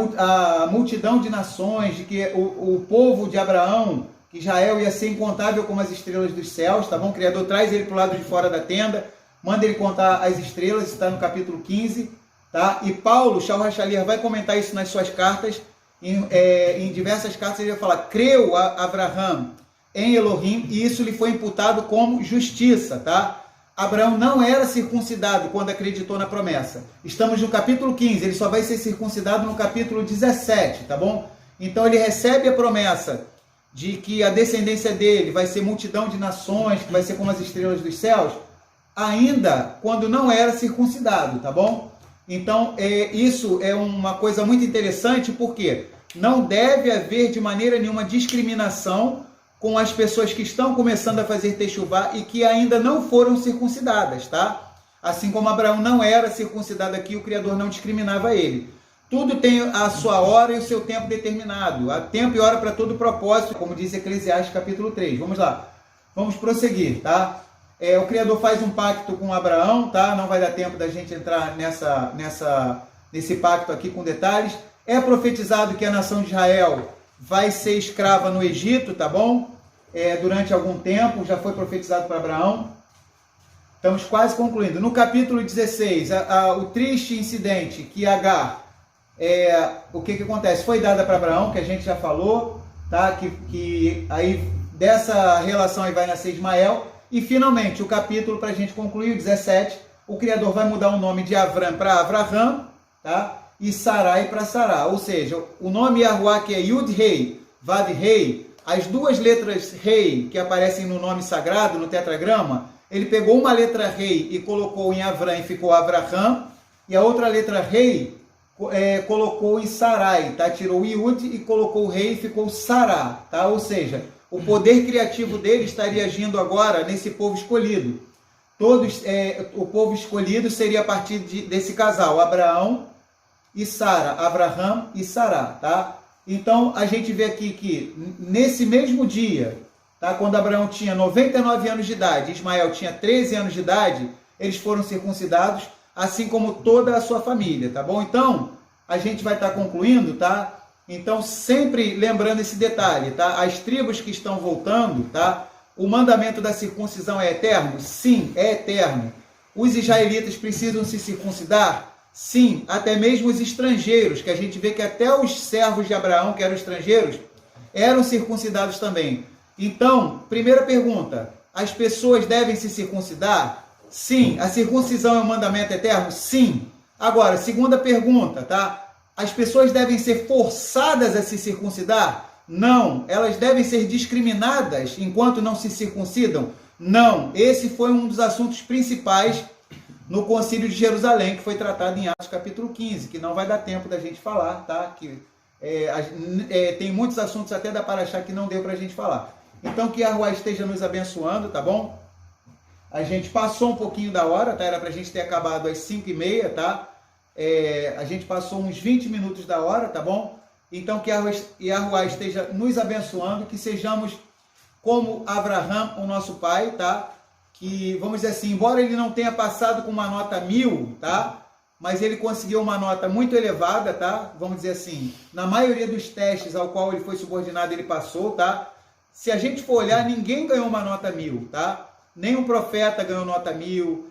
multidão de nações, de que o povo de Abraão, que Israel ia ser incontável como as estrelas dos céus, tá bom? O Criador traz ele para o lado de fora da tenda, manda ele contar as estrelas, está no capítulo 15, tá? E Paulo, Shaul HaShaliach, vai comentar isso nas suas cartas, em diversas cartas ele vai falar, creu Abraham em Elohim, e isso lhe foi imputado como justiça, tá? Abraão não era circuncidado quando acreditou na promessa. Estamos no capítulo 15, ele só vai ser circuncidado no capítulo 17, tá bom? Então ele recebe a promessa de que a descendência dele vai ser multidão de nações, que vai ser como as estrelas dos céus, ainda quando não era circuncidado, tá bom? Então isso é uma coisa muito interessante, porque não deve haver de maneira nenhuma discriminação com as pessoas que estão começando a fazer techuvá e que ainda não foram circuncidadas, tá? Assim como Abraão não era circuncidado aqui, o Criador não discriminava ele. Tudo tem a sua hora e o seu tempo determinado. Há tempo e hora para todo propósito, como diz Eclesiastes capítulo 3. Vamos lá. Vamos prosseguir, tá? O Criador faz um pacto com Abraão, tá? Não vai dar tempo da gente entrar nesse pacto aqui com detalhes. É profetizado que a nação de Israel vai ser escrava no Egito, tá bom? Durante algum tempo, já foi profetizado para Abraão. Estamos quase concluindo. No capítulo 16, o triste incidente que Agar, o que acontece? Foi dada para Abraão, que a gente já falou, tá? Que aí dessa relação aí vai nascer Ismael. E finalmente, o capítulo, para a gente concluir, o 17, o Criador vai mudar o nome de Avram para Avraham, tá? E Sarai para Sará. Ou seja, o nome Yahuwah, que é Yud-Rei, Vav-Rei, as duas letras Rei que aparecem no nome sagrado, no tetragrama, ele pegou uma letra Rei e colocou em Avram e ficou Avraham, e a outra letra Rei colocou em Sarai, tá? Tirou o Yud e colocou o Rei e ficou Sará, tá? Ou seja, o poder criativo dele estaria agindo agora nesse povo escolhido. O povo escolhido seria a partir desse casal, Abraão e Sara, Abraham e Sará, tá? Então, a gente vê aqui que nesse mesmo dia, tá, quando Abraão tinha 99 anos de idade, Ismael tinha 13 anos de idade, eles foram circuncidados, assim como toda a sua família, tá bom? Então, a gente vai estar concluindo, tá? Então, sempre lembrando esse detalhe, tá? As tribos que estão voltando, tá? O mandamento da circuncisão é eterno? Sim, é eterno. Os israelitas precisam se circuncidar? Sim, até mesmo os estrangeiros, que a gente vê que até os servos de Abraão, que eram estrangeiros, eram circuncidados também. Então, primeira pergunta, as pessoas devem se circuncidar? Sim. A circuncisão é um mandamento eterno? Sim. Agora, segunda pergunta, tá? As pessoas devem ser forçadas a se circuncidar? Não. Elas devem ser discriminadas enquanto não se circuncidam? Não. Esse foi um dos assuntos principais no Concílio de Jerusalém, que foi tratado em Atos capítulo 15, que não vai dar tempo da gente falar, tá? Que tem muitos assuntos até da Paraxá que não deu pra gente falar. Então, que Yahuwah esteja nos abençoando, tá bom? A gente passou um pouquinho da hora, tá? Era pra gente ter acabado às 5h30, tá? A gente passou uns 20 minutos da hora, tá bom? Então, que Yahuwah esteja nos abençoando, que sejamos como Avraham, o nosso pai, tá? Que, vamos dizer assim, embora ele não tenha passado com uma nota 1000, tá? Mas ele conseguiu uma nota muito elevada, tá? Vamos dizer assim, na maioria dos testes ao qual ele foi subordinado, ele passou, tá? Se a gente for olhar, ninguém ganhou uma nota 1000, tá? Nem um profeta ganhou nota 1000,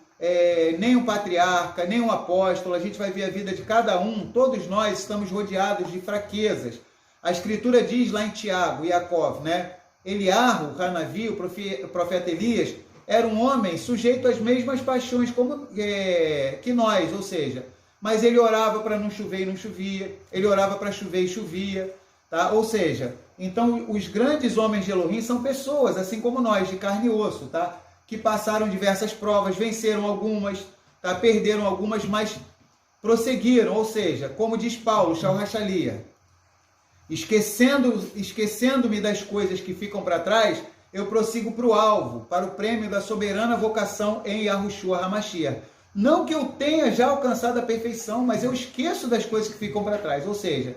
nem um patriarca, nem um apóstolo. A gente vai ver a vida de cada um. Todos nós estamos rodeados de fraquezas. A Escritura diz lá em Tiago e Jacó, né? Eliarro, Hanavi, o profeta Elias, era um homem sujeito às mesmas paixões que nós, ou seja, mas ele orava para não chover e não chovia, ele orava para chover e chovia, tá? Ou seja, então os grandes homens de Elohim são pessoas, assim como nós, de carne e osso, tá? Que passaram diversas provas, venceram algumas, tá? Perderam algumas, mas prosseguiram, ou seja, como diz Paulo, Shal Hachalia, esquecendo-me das coisas que ficam para trás, eu prossigo para o alvo, para o prêmio da soberana vocação em Yahushua HaMashiach. Não que eu tenha já alcançado a perfeição, mas eu esqueço das coisas que ficam para trás. Ou seja,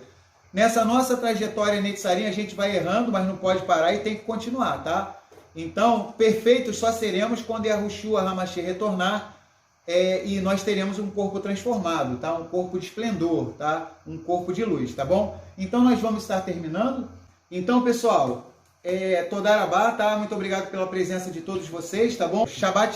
nessa nossa trajetória Netzarim, a gente vai errando, mas não pode parar e tem que continuar, tá? Então, perfeitos só seremos quando Yahushua HaMashiach retornar e nós teremos um corpo transformado, tá? Um corpo de esplendor, tá? Um corpo de luz, tá bom? Então, nós vamos estar terminando. Então, pessoal, Todarabá, tá? Muito obrigado pela presença de todos vocês, tá bom? Shabbat Shalom.